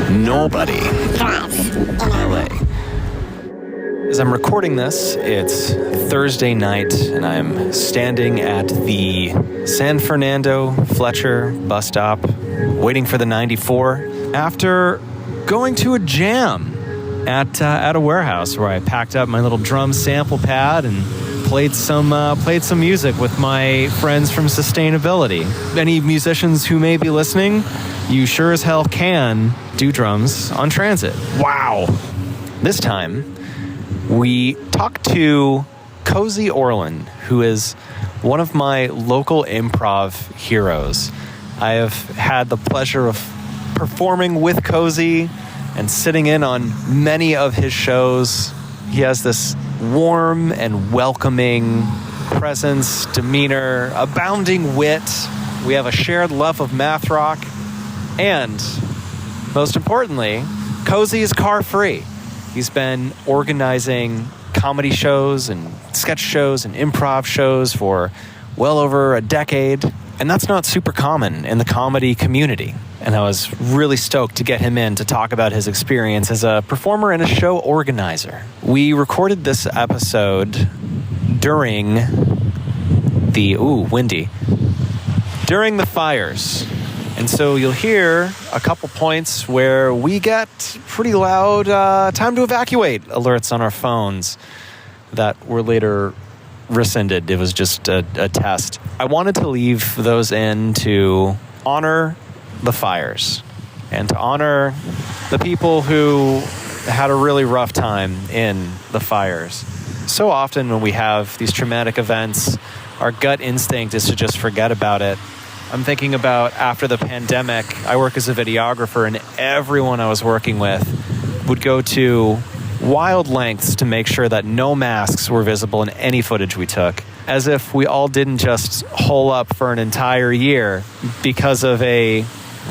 Nobody in LA. As I'm recording this, it's Thursday night, and I'm standing at the San Fernando Fletcher bus stop, waiting for the 94, after going to a jam at a warehouse where I packed up my little drum sample pad and played some music with my friends from Sustainability. Any musicians who may be listening, you sure as hell can do drums on transit. Wow! This time, we talked to Cozi Orlen, who is one of my local improv heroes. I have had the pleasure of performing with Cozi and sitting in on many of his shows. He has this warm and welcoming presence, demeanor, abounding wit. We have a shared love of math rock. And, most importantly, Cozi is car-free. He's been organizing comedy shows and sketch shows and improv shows for well over a decade. And that's not super common in the comedy community. And I was really stoked to get him in to talk about his experience as a performer and a show organizer. We recorded this episode during during the fires. And so you'll hear a couple points where we get pretty loud time to evacuate alerts on our phones that were later rescinded. It was just a test. I wanted to leave those in to honor the fires and to honor the people who had a really rough time in the fires. So often when we have these traumatic events, our gut instinct is to just forget about it. I'm thinking about after the pandemic, I work as a videographer, and everyone I was working with would go to wild lengths to make sure that no masks were visible in any footage we took, as if we all didn't just hole up for an entire year because of a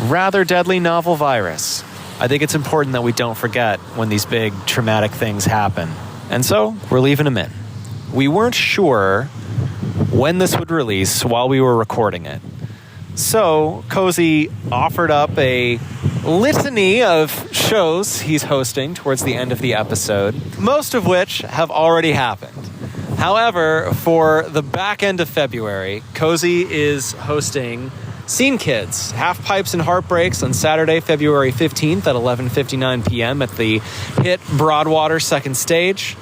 rather deadly novel virus. I think it's important that we don't forget when these big traumatic things happen. And so, we're leaving them in. We weren't sure when this would release while we were recording it. So, Cozi offered up a litany of shows he's hosting towards the end of the episode, most of which have already happened. However, for the back end of February, Cozi is hosting Scene Kids, Half Pipes and Heartbreaks on Saturday, February 15th at 11:59 p.m. at the hit Broadwater Second Stage.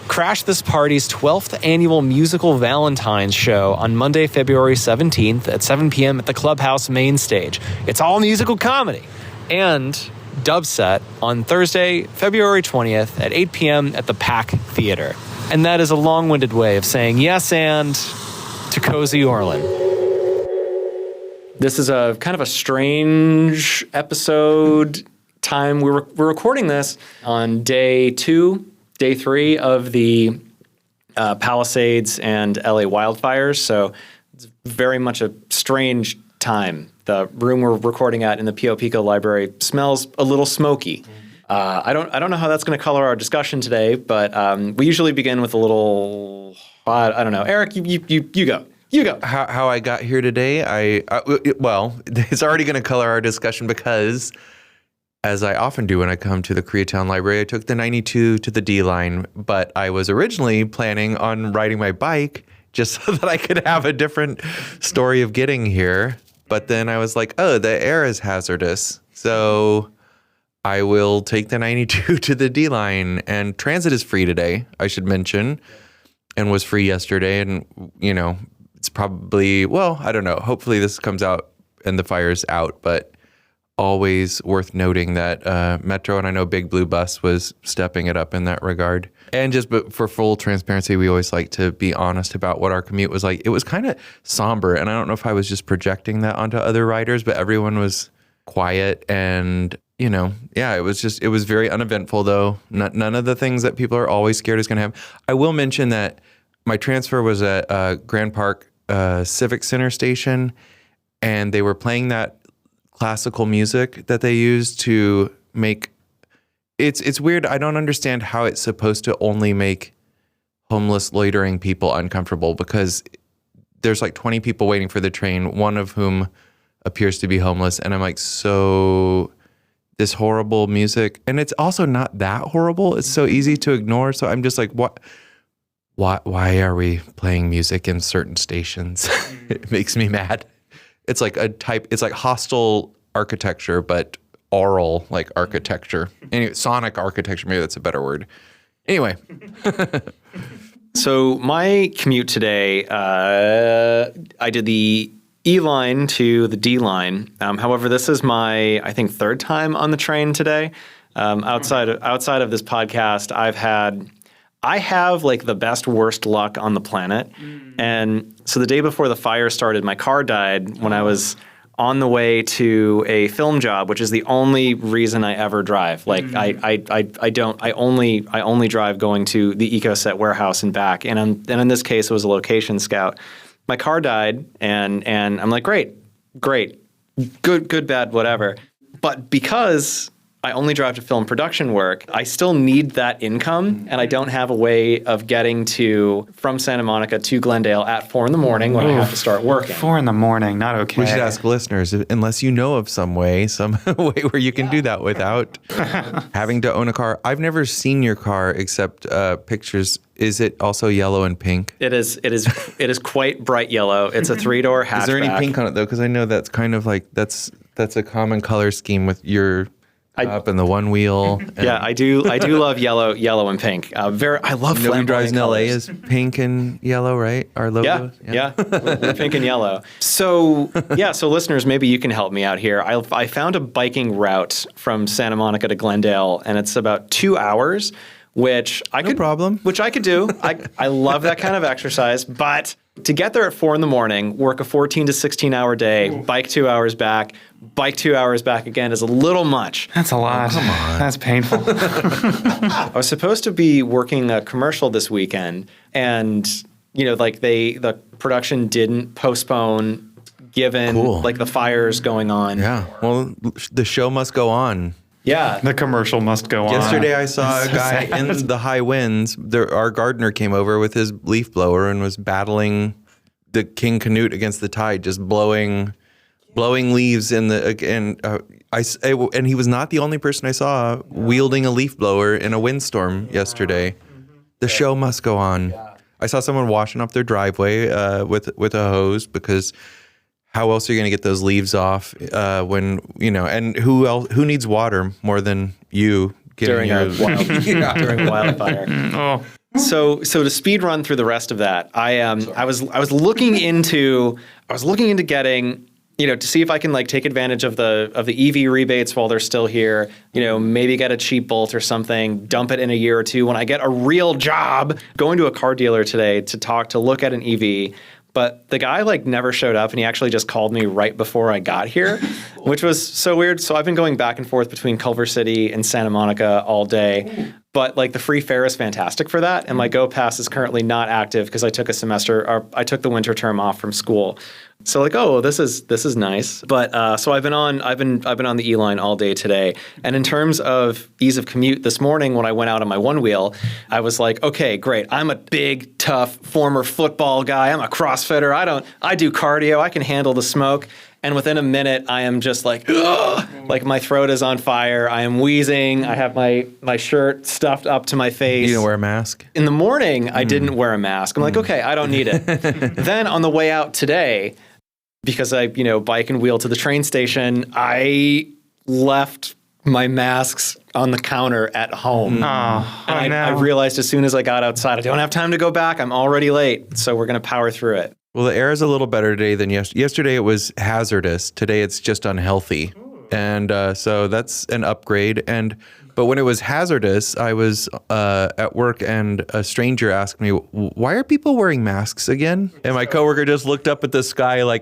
Crash This Party's 12th annual musical Valentine's show on Monday, February 17th at 7 p.m. at the Clubhouse main stage. It's all musical comedy. And Dubset on Thursday, February 20th at 8 p.m. at the Pack Theater. And that is a long-winded way of saying yes and to Cozi Orlen. This is a kind of a strange episode time. We're recording this on day 3 of the Palisades and LA wildfires, so it's very much a strange time. The room we're recording at in the Pio Pico Library smells a little smoky. I don't know how that's going to color our discussion today, but we usually begin with a little. I don't know, Eric. You go. You go. How I got here today? Well, it's already going to color our discussion because, as I often do when I come to the Koreatown Library, I took the 92 to the D line, but I was originally planning on riding my bike just so that I could have a different story of getting here. But then I was like, oh, the air is hazardous, so I will take the 92 to the D line. And transit is free today, I should mention, and was free yesterday. And, it's probably, well, I don't know. Hopefully this comes out and the fire's out, but always worth noting that Metro, and I know Big Blue Bus was stepping it up in that regard. And just for full transparency, we always like to be honest about what our commute was like. It was kind of somber, and I don't know if I was just projecting that onto other riders, but everyone was quiet and, it was very uneventful though. None of the things that people are always scared is going to happen. I will mention that my transfer was at Grand Park Civic Center station, and they were playing that classical music that they use to make it's weird. I don't understand how it's supposed to only make homeless loitering people uncomfortable, because there's like 20 people waiting for the train, one of whom appears to be homeless, and I'm like, so this horrible music, and it's also not that horrible. It's so easy to ignore. So I'm just like, what? Why are we playing music in certain stations? It makes me mad. It's like it's like hostile architecture, but oral like architecture. Anyway, sonic architecture, maybe that's a better word. Anyway. So my commute today, I did the E line to the D line. However, this is my, I think, third time on the train today. Outside of this podcast, I have like the best worst luck on the planet. And so the day before the fire started, my car died when I was on the way to a film job, which is the only reason I ever drive. Like I only drive going to the EcoSet warehouse and back. And in this case, it was a location scout. My car died, and I'm like, great, good, bad, whatever. But because I only drive to film production work, I still need that income, and I don't have a way of getting from Santa Monica to Glendale at 4 a.m. when I have to start working. 4 a.m, not okay. We should ask listeners, unless you know of some way where you can do that without having to own a car. I've never seen your car except pictures. Is it also yellow and pink? It is quite bright yellow. It's a 3-door hatchback. Is there any pink on it though? Because I know that's kind of like that's a common color scheme with your up and the one wheel. Yeah, I do love yellow and pink. I love Nobody drives in LA colors. is pink and yellow, right? Our logo. Yeah, we're pink and yellow. So listeners, maybe you can help me out here. I found a biking route from Santa Monica to Glendale, and it's about 2 hours, which I could do. I love that kind of exercise, but to get there at 4 a.m, work a 14 to 16 hour day, bike 2 hours back, bike 2 hours back again is a little much. That's a lot. Come on. That's painful. I was supposed to be working a commercial this weekend, and the production didn't postpone given like the fires going on. Yeah. Well, the show must go on. Yeah. The commercial must go on. Yesterday I saw a guy in the high winds. Our gardener came over with his leaf blower and was battling the King Canute against the tide, just blowing leaves in and he was not the only person I saw wielding a leaf blower in a windstorm yesterday. The show must go on. I saw someone washing up their driveway with a hose, because how else are you going to get those leaves off when, and who needs water more than you during a wildfire? Oh. So to speed run through the rest of that, I was looking into getting, to see if I can take advantage of the EV rebates while they're still here, maybe get a cheap Bolt or something, dump it in a year or two when I get a real job. Going to a car dealer today to look at an EV. But the guy never showed up, and he actually just called me right before I got here, which was so weird. So I've been going back and forth between Culver City and Santa Monica all day. But the free fare is fantastic for that. And my Go Pass is currently not active because I took I took the winter term off from school. So this is nice. But so I've been on the E line all day today. And in terms of ease of commute, this morning when I went out on my one wheel, I was like, okay, great. I'm a big, tough former football guy. I'm a CrossFitter. I do cardio. I can handle the smoke. And within a minute, I am just ugh! My throat is on fire. I am wheezing. I have my shirt stuffed up to my face. You didn't wear a mask? In the morning, I didn't wear a mask. I'm okay, I don't need it. Then on the way out today, because I, bike and wheel to the train station, I left my masks on the counter at home. I realized as soon as I got outside, I don't have time to go back. I'm already late. So we're going to power through it. Well, the air is a little better today than yesterday. Yesterday it was hazardous. Today it's just unhealthy. And so that's an upgrade. But when it was hazardous, I was at work and a stranger asked me, why are people wearing masks again? And my coworker just looked up at the sky I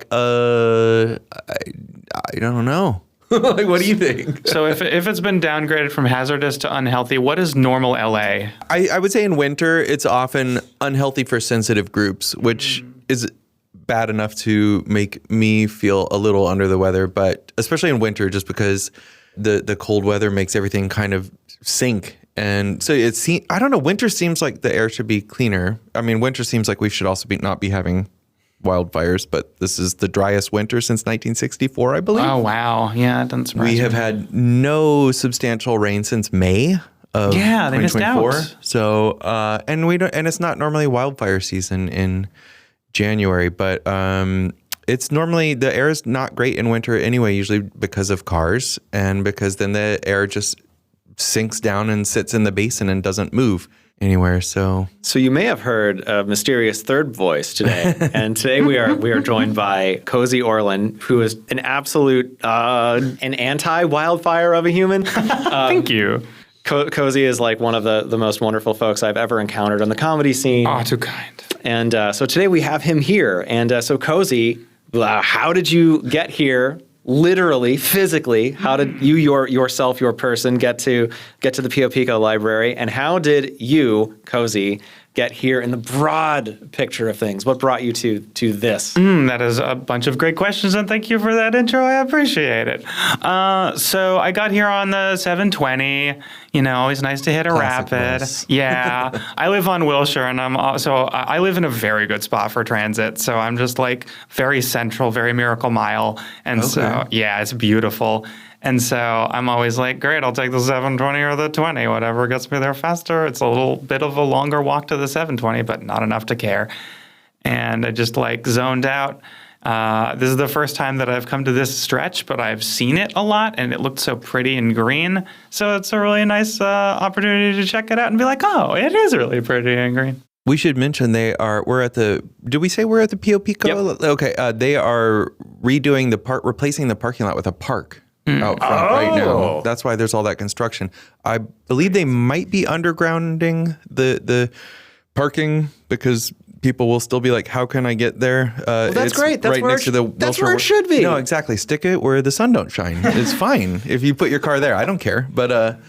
don't know. What do you think? So if it's been downgraded from hazardous to unhealthy, what is normal LA? I would say in winter, it's often unhealthy for sensitive groups, which is bad enough to make me feel a little under the weather, but especially in winter, just because the cold weather makes everything kind of sink. And so I don't know, winter seems like the air should be cleaner. I mean, winter seems like we should also not be having wildfires, but this is the driest winter since 1964, I believe. Oh, wow. Yeah, it doesn't surprise We me. have had no substantial rain since May of they missed 2024. out. So, and it's not normally wildfire season in January, but it's normally, the air is not great in winter anyway, usually because of cars, and because then the air just sinks down and sits in the basin and doesn't move anywhere. So you may have heard a mysterious third voice today, and today we are joined by Cozi Orlen, who is an absolute an anti-wildfire of a human. Thank you. Cozi is like one of the most wonderful folks I've ever encountered on the comedy scene. Oh, too kind. And so today we have him here. And so Cozi, how did you get here? Literally, physically, how did you yourself, your person, get to the Pio Pico Library? And how did you, Cozi, get here in the broad picture of things? What brought you to this? That is a bunch of great questions, and thank you for that intro. I appreciate it. So I got here on the 720. Always nice to hit a Classic rapid. bus. Yeah, I live on Wilshire, and I live in a very good spot for transit. So I'm just like very central, very Miracle Mile, and so yeah, it's beautiful. And so I'm always like, great, I'll take the 720 or the 20, whatever gets me there faster. It's a little bit of a longer walk to the 720, but not enough to care. And I just like zoned out. This is the first time that I've come to this stretch, but I've seen it a lot, and it looked so pretty and green. So it's a really nice opportunity to check it out and be like, oh, it is really pretty and green. we should mention did we say we're at the Pio Pico? Yep. Okay. They are redoing replacing the parking lot with a park. Out front right now. That's why there's all that construction. I believe they might be undergrounding the parking because people will still be like, how can I get there? That's it's great. That's right where next to the that's Wilshire where it should be. No, exactly. Stick it where the sun don't shine. It's fine if you put your car there. I don't care. But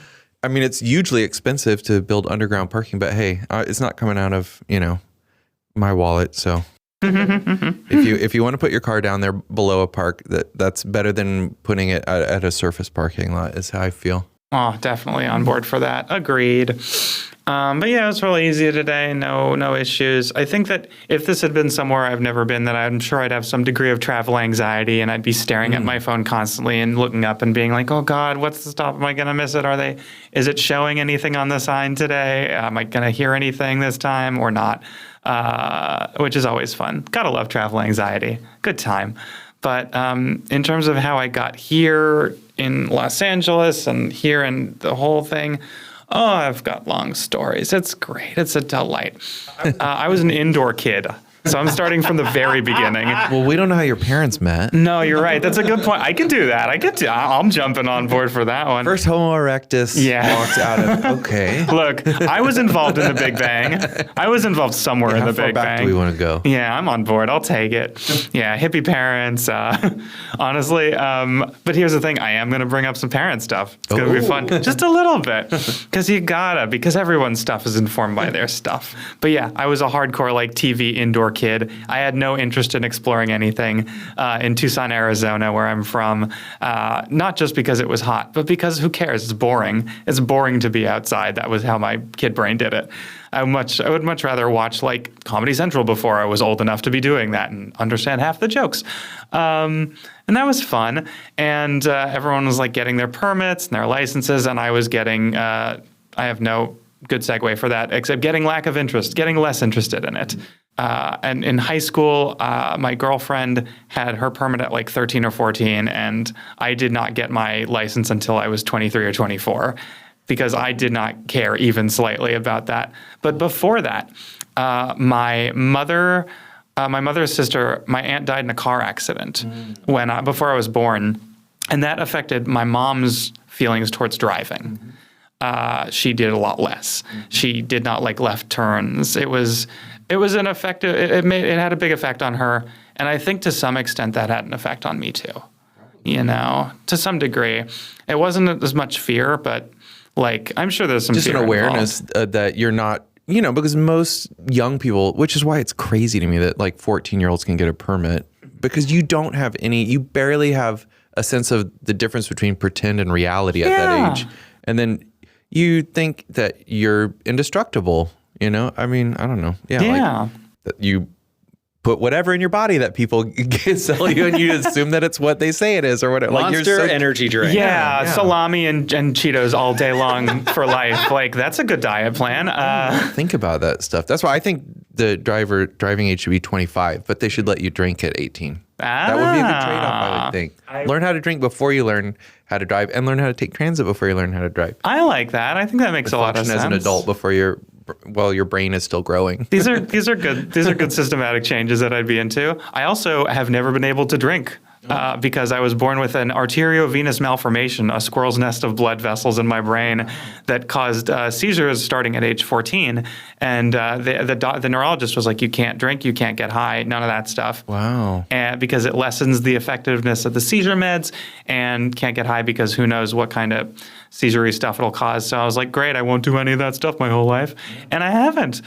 I mean, it's hugely expensive to build underground parking. But hey, it's not coming out of my wallet. So if you want to put your car down there below a park, that's better than putting it at a surface parking lot. Is how I feel. Oh, definitely on board for that. Agreed. But yeah, it was really easy today. No issues. I think that if this had been somewhere I've never been, then I'm sure I'd have some degree of travel anxiety, and I'd be staring at my phone constantly and looking up and being like, "Oh God, what's the stop? Am I going to miss it? Is it showing anything on the sign today? Am I going to hear anything this time or not?" Which is always fun. Gotta love travel anxiety. Good time. But in terms of how I got here in Los Angeles and here and the whole thing, I've got long stories. It's great. It's a delight. I was an indoor kid, so I'm starting from the very beginning. Well, we don't know how your parents met. No, you're right. That's a good point. I can do that. I'm jumping on board for that one. First Homo erectus walked out of, okay. Look, I was involved in the Big Bang. I was involved somewhere in the Big How far back Bang. do we want to go? Yeah, I'm on board. I'll take it. Yeah, hippie parents, honestly. But here's the thing. I am going to bring up some parent stuff. It's going to be fun. Just a little bit. Because everyone's stuff is informed by their stuff. But yeah, I was a hardcore TV indoor kid. I had no interest in exploring anything in Tucson, Arizona, where I'm from. Not just because it was hot, but because who cares? It's boring. It's boring to be outside. That was how my kid brain did it. I would much rather watch Comedy Central before I was old enough to be doing that and understand half the jokes. And that was fun. And everyone was getting their permits and their licenses, and I was getting. I have no good segue for that except getting less interested in it. And in high school, my girlfriend had her permit at 13 or 14, and I did not get my license until I was 23 or 24 because I did not care even slightly about that. But before that, my mother's sister, my aunt died in a car accident before I was born, and that affected my mom's feelings towards driving. She did a lot less. She did not like left turns. It was an effect. It had a big effect on her, and I think to some extent that had an effect on me too. To some degree, it wasn't as much fear, but I'm sure there's some just fear an awareness that you're not. Because most young people, which is why it's crazy to me that 14-year-olds can get a permit because you barely have a sense of the difference between pretend and reality at that age, and then you think that you're indestructible. I mean, I don't know. Yeah. That you put whatever in your body that people sell you, and you assume that it's what they say it is or whatever. Monster energy drink. Yeah, salami and Cheetos all day long for life. Like, that's a good diet plan. Think about that stuff. That's why I think the driving age should be 25, but they should let you drink at 18. That would be a good trade-off, I would think. Learn how to drink before you learn how to drive, and learn how to take transit before you learn how to drive. I like that. I think that makes a lot of sense. As an adult before your brain is still growing. These are good. These are good systematic changes that I'd be into. I also have never been able to drink. Because I was born with an arteriovenous malformation, a squirrel's nest of blood vessels in my brain that caused seizures starting at age 14. And the neurologist was like, you can't drink, you can't get high, none of that stuff. Wow. And because it lessens the effectiveness of the seizure meds, and can't get high because who knows what kind of seizure-y stuff it'll cause. So I was like, great, I won't do any of that stuff my whole life. And I haven't.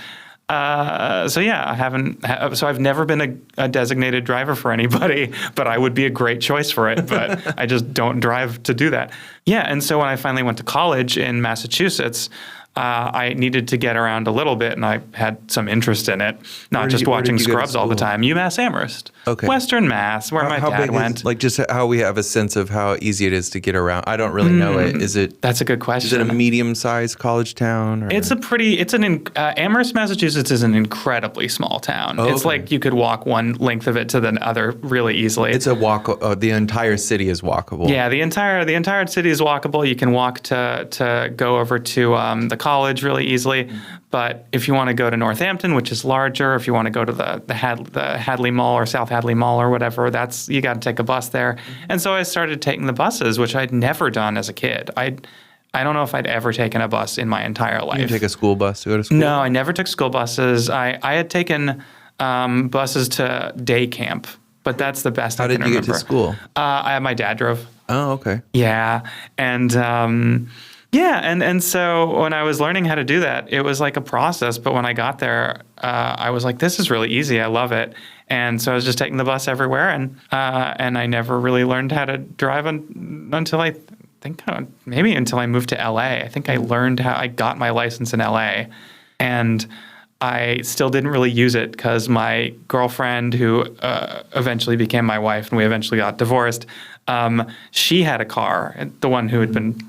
So yeah, I haven't. So I've never been a designated driver for anybody, but I would be a great choice for it. But I just don't drive to do that. Yeah, and so when I finally went to college in Massachusetts, I needed to get around a little bit, and I had some interest in it, not just watching Scrubs all the time. UMass Amherst, Western Mass, where my dad went. Like, just how we have a sense of how easy it is to get around. I don't really know it. Is it? That's a good question. Is it a medium-sized college town? Or? Amherst, Massachusetts is an incredibly small town. It's like you could walk one length of it to the other really easily. It's a walk. The entire city is walkable. Yeah, the entire city is walkable. You can walk to go over to the college really easily. But if you want to go to Northampton, which is larger, if you want to go to the Hadley Mall or South Hadley Mall or whatever, you got to take a bus there. And so I started taking the buses, which I'd never done as a kid. I don't know if I'd ever taken a bus in my entire life. You take a school bus to go to school? No, I never took school buses. I had taken buses to day camp, but that's the best I can remember. How did you get to school? My dad drove. Oh, okay. Yeah, and so when I was learning how to do that, it was like a process. But when I got there, I was like, this is really easy. I love it. And so I was just taking the bus everywhere, and I never really learned how to drive until I think maybe until I moved to LA. I think I learned how I got my license in LA, and I still didn't really use it because my girlfriend, who eventually became my wife, and we eventually got divorced, she had a car, the one who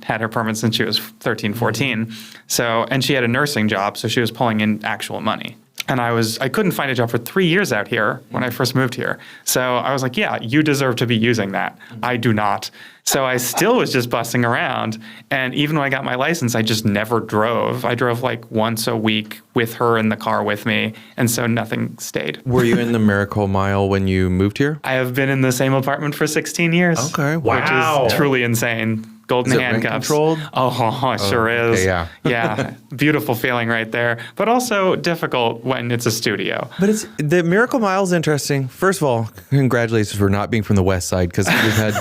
had her permit since she was 13, 14. So, and she had a nursing job, so she was pulling in actual money. And I couldn't find a job for 3 years out here when I first moved here. So I was like, yeah, you deserve to be using that. I do not. So I still was just bussing around. And even when I got my license, I just never drove. I drove like once a week with her in the car with me. And so nothing stayed. Were you in the Miracle Mile when you moved here? I have been in the same apartment for 16 years. Okay. Wow. Which is truly insane. Golden handcuffs. Rent controlled? Oh, it sure is. Okay, yeah. Yeah. Beautiful feeling right there. But also difficult when it's a studio. But the Miracle Mile is interesting. First of all, congratulations for not being from the West Side, because we've had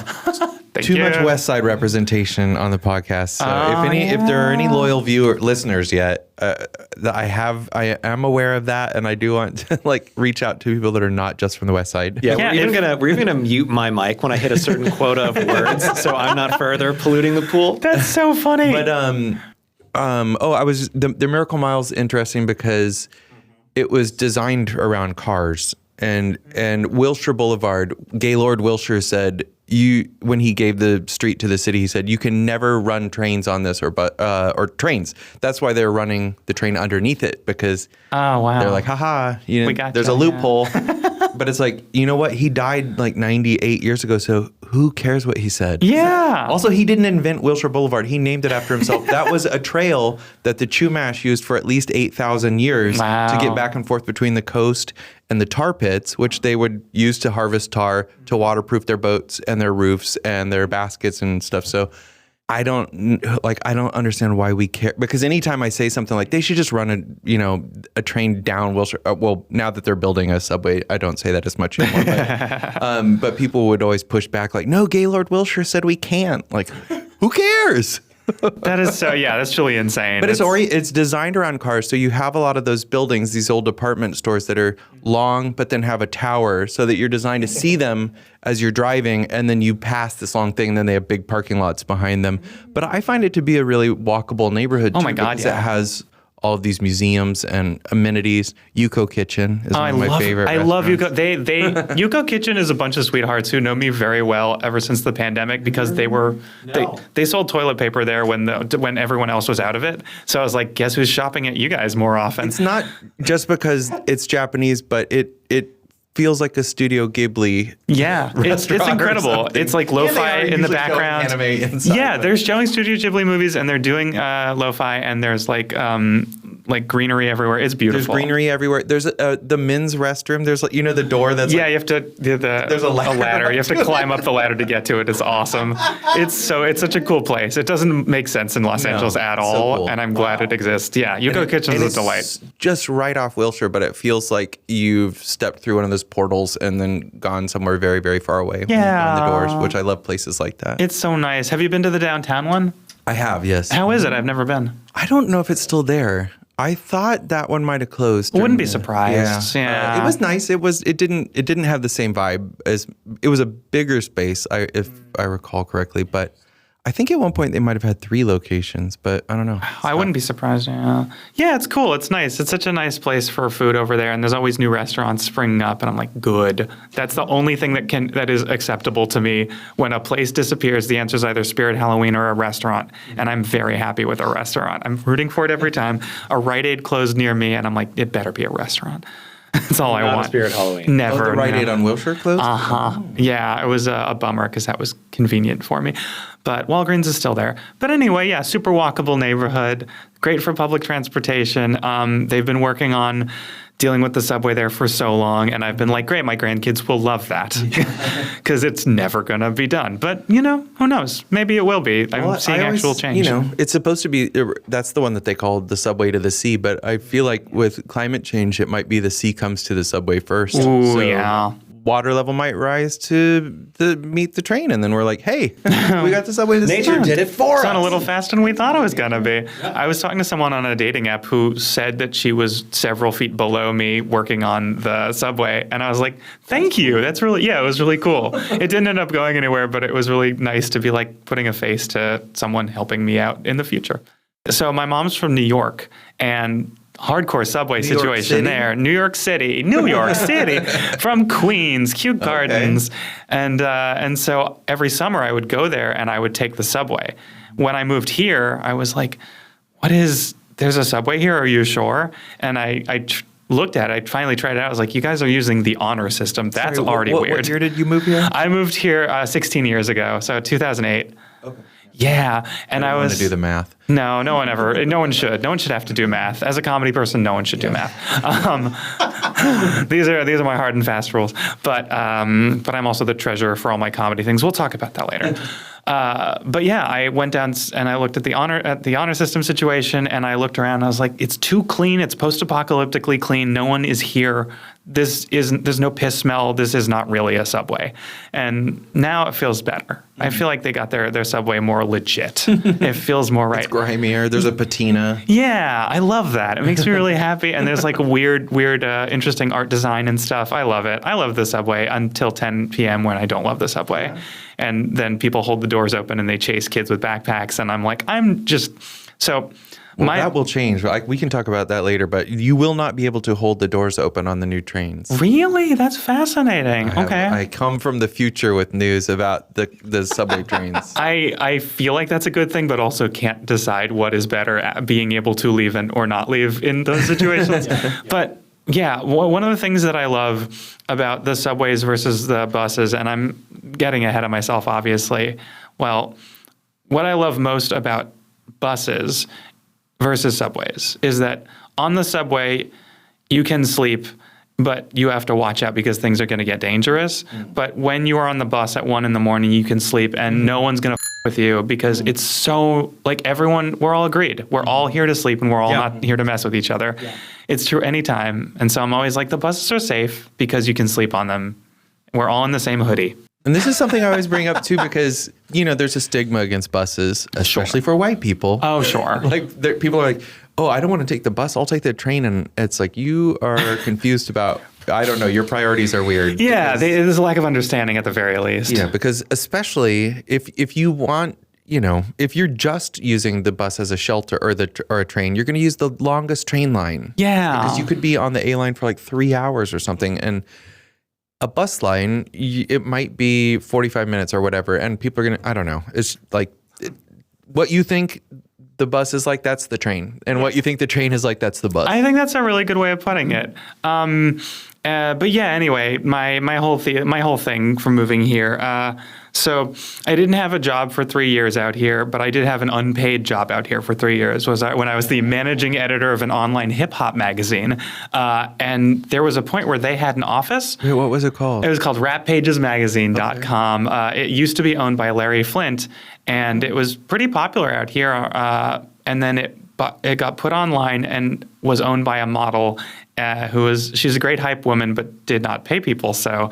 too much West Side representation on the podcast. So if there are any loyal listeners yet, I am aware of that, and I do want to reach out to people that are not just from the West Side. Yeah, we're even gonna mute my mic when I hit a certain quota of words, so I'm not further polluting the pool. That's so funny. But the Miracle Mile's interesting because it was designed around cars, and Wilshire Boulevard. Gaylord Wilshire said, when he gave the street to the city, he said, you can never run trains on this or trains. That's why they're running the train underneath it, because they're like, haha, there's a loophole. But it's like, you know what? He died 98 years ago, so who cares what he said? Yeah. Also, he didn't invent Wilshire Boulevard. He named it after himself. That was a trail that the Chumash used for at least 8,000 years to get back and forth between the coast and the tar pits, which they would use to harvest tar to waterproof their boats and their roofs and their baskets and stuff. So I don't understand why we care, because anytime I say something like they should just run a train down Wilshire, well, now that they're building a subway, I don't say that as much anymore. But people would always push back like, no, Gaylord Wilshire said we can't. Like, who cares? That is that's really insane. But it's designed around cars, so you have a lot of those buildings, these old department stores that are long, but then have a tower, so that you're designed to see them as you're driving, and then you pass this long thing, and then they have big parking lots behind them. But I find it to be a really walkable neighborhood. Oh my God, because it has all of these museums and amenities. Yuko Kitchen is one of my favorite I love restaurants. Yuko. They Yuko Kitchen is a bunch of sweethearts who know me very well ever since the pandemic because they sold toilet paper there when everyone else was out of it. So I was like, guess who's shopping at you guys more often? It's not just because it's Japanese, but it feels like a Studio Ghibli. Yeah, it's incredible. It's like lo-fi in the background. Anime inside, yeah, they're showing Studio Ghibli movies and they're doing lo-fi and there's like greenery everywhere. It's beautiful. There's greenery everywhere. There's the men's restroom. There's the door that's you have to there's a ladder. You have to climb up the ladder to get to it. It's awesome. It's such a cool place. It doesn't make sense in Los Angeles at all, cool. and I'm glad it exists. Yeah, Yuko Kitchen's a delight. It's just right off Wilshire, but it feels like you've stepped through one of those portals and then gone somewhere very, very far away. Yeah. On the doors, which I love places like that. It's so nice. Have you been to the downtown one? I have, yes. How is it? I've never been. I don't know if it's still there. I thought that one might have closed. Wouldn't be surprised. Yeah. It was nice. It didn't have the same vibe as it was a bigger space, if I recall correctly, but I think at one point they might have had 3 locations, but I don't know. I wouldn't be surprised. Yeah. Yeah, it's cool. It's nice. It's such a nice place for food over there, and there's always new restaurants springing up, and I'm like, good. That's the only thing that is acceptable to me. When a place disappears, the answer is either Spirit Halloween or a restaurant, and I'm very happy with a restaurant. I'm rooting for it every time. A Rite Aid closed near me, and I'm like, it better be a restaurant. That's all I Not want. a Spirit Halloween. Never. The Rite Aid no. on Wilshire closed? Uh-huh. Yeah, it was a bummer because that was convenient for me. But Walgreens is still there. But anyway, yeah, super walkable neighborhood, great for public transportation. They've been working on dealing with the subway there for so long, and I've been like, great, my grandkids will love that because it's never going to be done. But, who knows? Maybe it will be. I'm seeing actual change. It's supposed to be, that's the one that they called the subway to the sea, but I feel like with climate change, it might be the sea comes to the subway first. Ooh, So yeah. Water level might rise to meet the train, and then we're like, hey, we got the subway to the sea. Nature did it for It's us. gone a little faster than we thought it was going to be. I was talking to someone on a dating app who said that she was several feet below me working on the subway. And I was like, thank you. That's really, it was really cool. It didn't end up going anywhere, but it was really nice to be like putting a face to someone helping me out in the future. So my mom's from New York, and hardcore subway New York situation City? there. New York City, from Queens, cute gardens. And so every summer I would go there and I would take the subway. When I moved here, I was like, there's a subway here? Are you sure? And I looked at it. I finally tried it out. I was like, you guys are using the honor system. That's already weird. What year did you move here? I moved here 16 years ago, so 2008. Okay. Yeah, and I was to do the math. No one should have to do math. As a comedy person, no one should do math. These are my hard and fast rules. But I'm also the treasurer for all my comedy things. We'll talk about that later. But yeah, I went down and I looked at the honor system situation, and I looked around and I was like, it's too clean. It's post-apocalyptically clean. No one is here. There's no piss smell. This is not really a subway. And now it feels better. I feel like they got their subway more legit. It feels more right. It's grimier. There's a patina. Yeah, I love that. It makes me really happy. And there's like weird, interesting art design and stuff. I love it. I love the subway until 10 p.m. when I don't love the subway. Yeah. And then people hold the doors open and they chase kids with backpacks. And I'm like, that will change. We can talk about that later, but you will not be able to hold the doors open on the new trains. Really? That's fascinating. Okay. I come from the future with news about the subway trains. I feel like that's a good thing, but also can't decide what is better at being able to leave or not leave in those situations. But yeah, one of the things that I love about the subways versus the buses, and I'm getting ahead of myself, obviously. Well, what I love most about buses versus subways is that on the subway, you can sleep, but you have to watch out because things are going to get dangerous. But when you are on the bus at 1 a.m, you can sleep and no one's going to with you because it's so like we're all agreed. We're all here to sleep and we're all not here to mess with each other. Yeah. It's true anytime. And so I'm always like, the buses are safe because you can sleep on them. We're all in the same hoodie. And this is something I always bring up too because, there's a stigma against buses, especially for white people. Oh, sure. People are like, oh, I don't want to take the bus. I'll take the train. And it's like, you are confused about, I don't know, your priorities are weird. Yeah, there's a lack of understanding at the very least. Yeah, because especially if you want if you're just using the bus as a shelter or a train, you're going to use the longest train line. Yeah. Because you could be on the A line for like 3 hours or something. And a bus line, it might be 45 minutes or whatever. And people are going to, I don't know. It's like what you think the bus is like, that's the train. And what you think the train is like, that's the bus. I think that's a really good way of putting it. But yeah, anyway, my whole thing from moving here. So I didn't have a job for 3 years out here, but I did have an unpaid job out here for 3 years. When I was the managing editor of an online hip hop magazine, and there was a point where they had an office. Wait, what was it called? It was called RapPagesMagazine.com. It used to be owned by Larry Flint, and it was pretty popular out here. And then it got put online and was owned by a model she's a great hype woman, but did not pay people. So,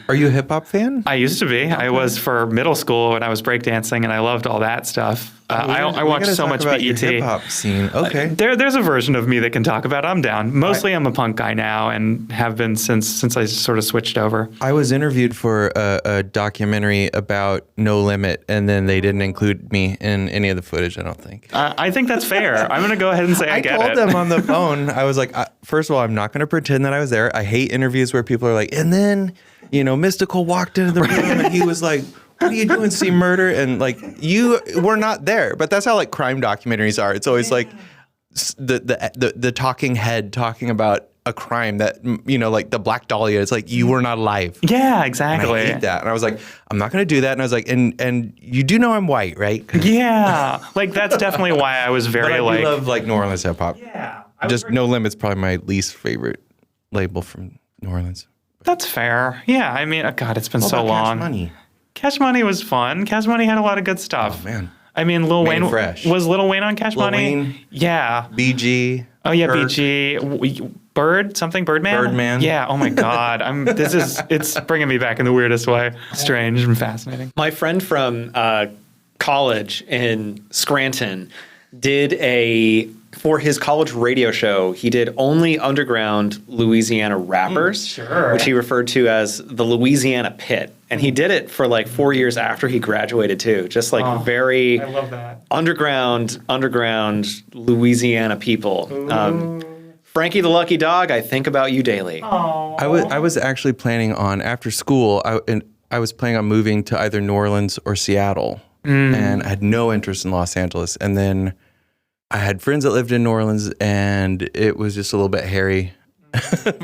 are you a hip hop fan? I used to be. Okay. I was for middle school when I was breakdancing, and I loved all that stuff. I watched so much BET. Hip hop scene. Okay. There's a version of me that can talk about it. I'm down. Mostly, I'm a punk guy now, and have been since I sort of switched over. I was interviewed for a documentary about No Limit, and then they didn't include me in any of the footage. I don't think. I think that's fair. I'm going to go ahead and say I get it. I told them on the phone. I was like, first of all, I'm not going to pretend that I was there. I hate interviews where people are like, and then Mystical walked into the room and he was like, what are you doing? See murder? And like, you were not there. But that's how like crime documentaries are. It's always like the talking head talking about a crime that, like the Black Dahlia. It's like, you were not alive. Yeah, exactly. And I hate that. And I was like, I'm not going to do that. And I was like, and you do know I'm white, right? Yeah. Like, that's definitely why I was very but I love like New Orleans hip hop. Yeah. Just No Limit's probably my least favorite label from New Orleans. That's fair. Yeah. I mean, God, it's been so long. Cash Money. Cash Money was fun. Cash Money had a lot of good stuff. Oh, man. I mean, Lil Wayne. Fresh. Was Lil Wayne on Cash Money? Wayne. Yeah. BG. Oh, yeah, Kirk. BG. Birdman? Birdman. Yeah. Oh, my God. It's bringing me back in the weirdest way. Strange and fascinating. My friend from college in Scranton did for his college radio show, he did only underground Louisiana rappers, sure. which he referred to as the Louisiana Pit. And he did it for like 4 years after he graduated too. Just like very I love that. underground Louisiana people. Frankie the Lucky Dog, I think about you daily. Oh. I was actually planning on, after school, I was planning on moving to either New Orleans or Seattle. And I had no interest in Los Angeles. And then I had friends that lived in New Orleans, and it was just a little bit hairy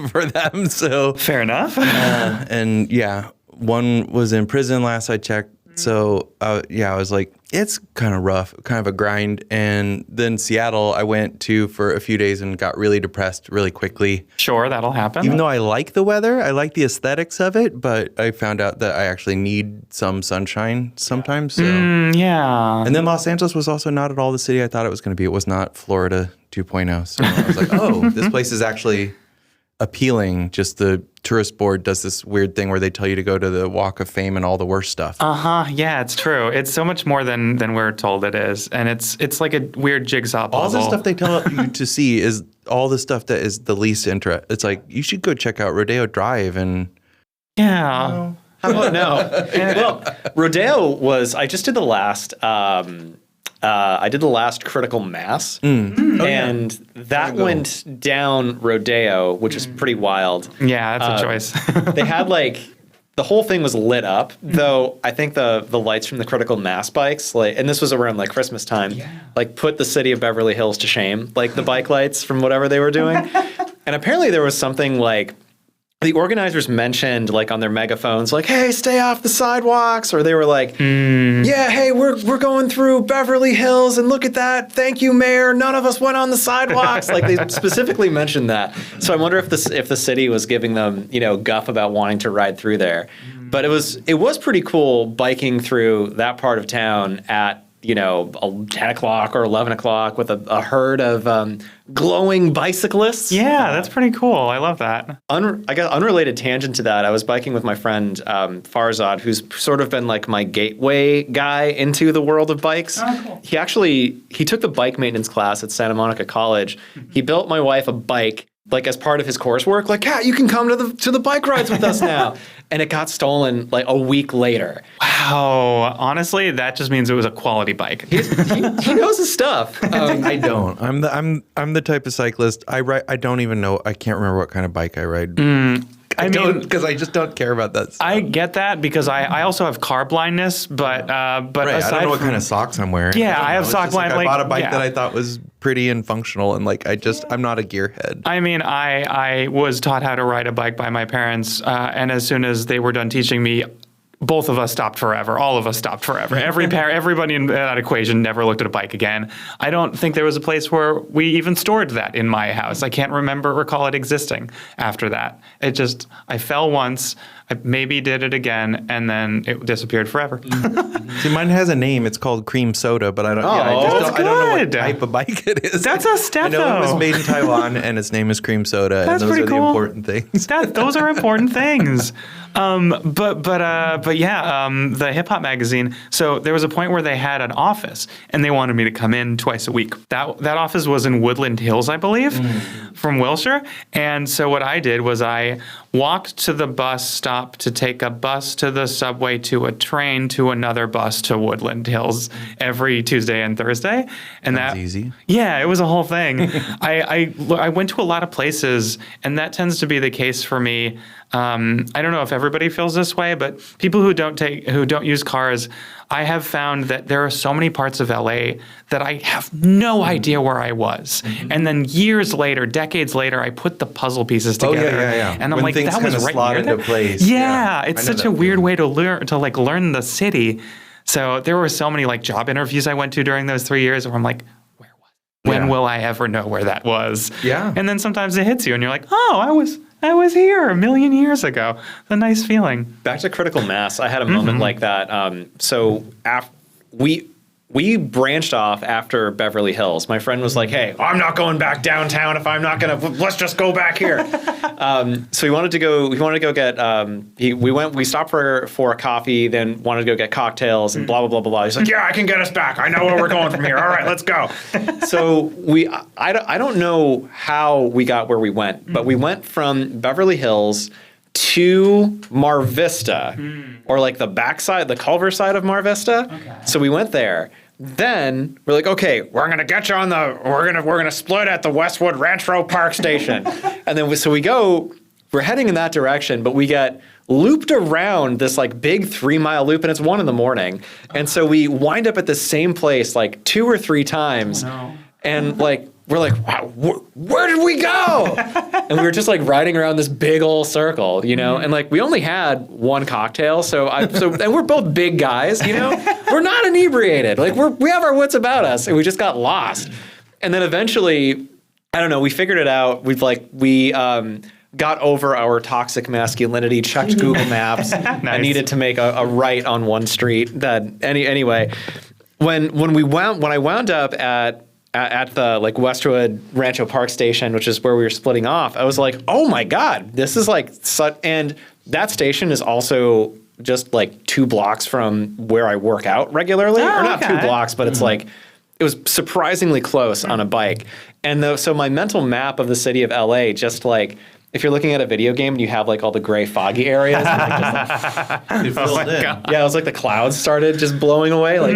for them. So Fair enough. and yeah, one was in prison last I checked. So I was like, it's kind of rough, kind of a grind. And then Seattle, I went to for a few days and got really depressed really quickly. Sure, that'll happen. Even though I like the weather, I like the aesthetics of it, but I found out that I actually need some sunshine sometimes. So. Yeah. And then Los Angeles was also not at all the city I thought it was going to be. It was not Florida 2.0. So I was like, oh, this place is actually appealing. Just the tourist board does this weird thing where they tell you to go to the Walk of Fame and all the worst stuff. Yeah, it's true. It's so much more than we're told it is. And it's like a weird jigsaw puzzle. All the stuff they tell you to see is all the stuff that is the least interest. It's like, you should go check out Rodeo Drive and... Yeah. How about no? Well, Rodeo was, I just did the last... Critical Mass, and that went down Rodeo, which is pretty wild. Yeah, that's a choice. They had the whole thing was lit up, though I think the lights from the Critical Mass bikes, and this was around Christmas time, put the city of Beverly Hills to shame, the bike lights from whatever they were doing. And apparently there was something the organizers mentioned on their megaphones, hey, stay off the sidewalks, or they were yeah, hey, we're going through Beverly Hills and look at that. Thank you, Mayor. None of us went on the sidewalks. They specifically mentioned that. So I wonder if the city was giving them, guff about wanting to ride through there. But it was pretty cool biking through that part of town at 10 o'clock or 11 o'clock with a herd of glowing bicyclists. Yeah, that's pretty cool. I love that. I got unrelated tangent to that. I was biking with my friend Farzad, who's sort of been my gateway guy into the world of bikes. Oh, cool. He took the bike maintenance class at Santa Monica College. He built my wife a bike like as part of his coursework, like, "Kat, you can come to the bike rides with us now." And it got stolen like a week later. Wow. Honestly, that just means it was a quality bike. He knows his stuff. I don't. I'm the type of cyclist. I don't even know. I can't remember what kind of bike I ride. I don't, because I just don't care about that stuff. I get that because I also have car blindness, but right. I don't know what kind of socks I'm wearing. Yeah, I have sock blind. I bought a bike that I thought was pretty and functional, and like I'm not a gearhead. I mean, I was taught how to ride a bike by my parents, and as soon as they were done teaching me, both of us stopped forever. All of us stopped forever. Everybody in that equation never looked at a bike again. I don't think there was a place where we even stored that in my house. I can't recall it existing after that. I fell once, I maybe did it again, and then it disappeared forever. See, mine has a name. It's called cream soda, but I don't know what type of bike it is. That's a step, I know it was made in Taiwan, and its name is cream soda. That's and those pretty are cool. the important things. Those are important things. But yeah, the hip hop magazine. So there was a point where they had an office, and they wanted me to come in twice a week. That office was in Woodland Hills, I believe, from Wilshire. And so what I did was I walked to the bus stop to take a bus to the subway to a train to another bus to Woodland Hills every Tuesday and Thursday. And That's easy. Yeah, it was a whole thing. I went to a lot of places, and that tends to be the case for me. I don't know if everybody feels this way, but people who don't use cars, I have found that there are so many parts of LA that I have no idea where I was. And then years later, decades later, I put the puzzle pieces together. Yeah. And when I'm like, things that was kind of right slot here. into place. Yeah, it's I know such a that weird feeling. way to learn the city. So there were so many like job interviews I went to during those 3 years where I'm like, when will I ever know where that was? Yeah. And then sometimes it hits you and you're like, oh, I was here a million years ago. It's a nice feeling. Back to critical mass, I had a moment like that. So we branched off after Beverly Hills. My friend was like, "Hey, I'm not going back downtown if I'm not gonna. Let's just go back here." So we wanted to go get. We stopped for a coffee, then wanted to go get cocktails and blah blah blah blah blah. He's like, "Yeah, I can get us back. I know where we're going from here. All right, let's go." So I don't know how we got where we went, but we went from Beverly Hills to Mar Vista, or like the backside, the Culver side of Mar Vista. Okay. So we went there. Then we're like, okay, we're gonna get you on we're gonna split at the Westwood Ranch Row Park Station, and then we're heading in that direction, but we get looped around this like big 3-mile loop, and it's 1 a.m, and so we wind up at the same place like 2 or 3 times, and like. We're like, wow, where did we go? And we were just like riding around this big old circle, and like we only had 1 cocktail. And we're both big guys, we're not inebriated. Like we have our wits about us, and we just got lost. And then eventually, I don't know, we figured it out. We got over our toxic masculinity, checked Google Maps. Nice. I needed to make a right on one street. Anyway, when I wound up at the like Westwood Rancho Park Station, which is where we were splitting off, I was like, oh my God, this is like such, and that station is also just like 2 blocks from where I work out regularly, or not 2 blocks, but it's like, it was surprisingly close on a bike. And so my mental map of the city of LA, just like, if you're looking at a video game and you have like all the gray foggy areas, it was like the clouds started just blowing away. Like,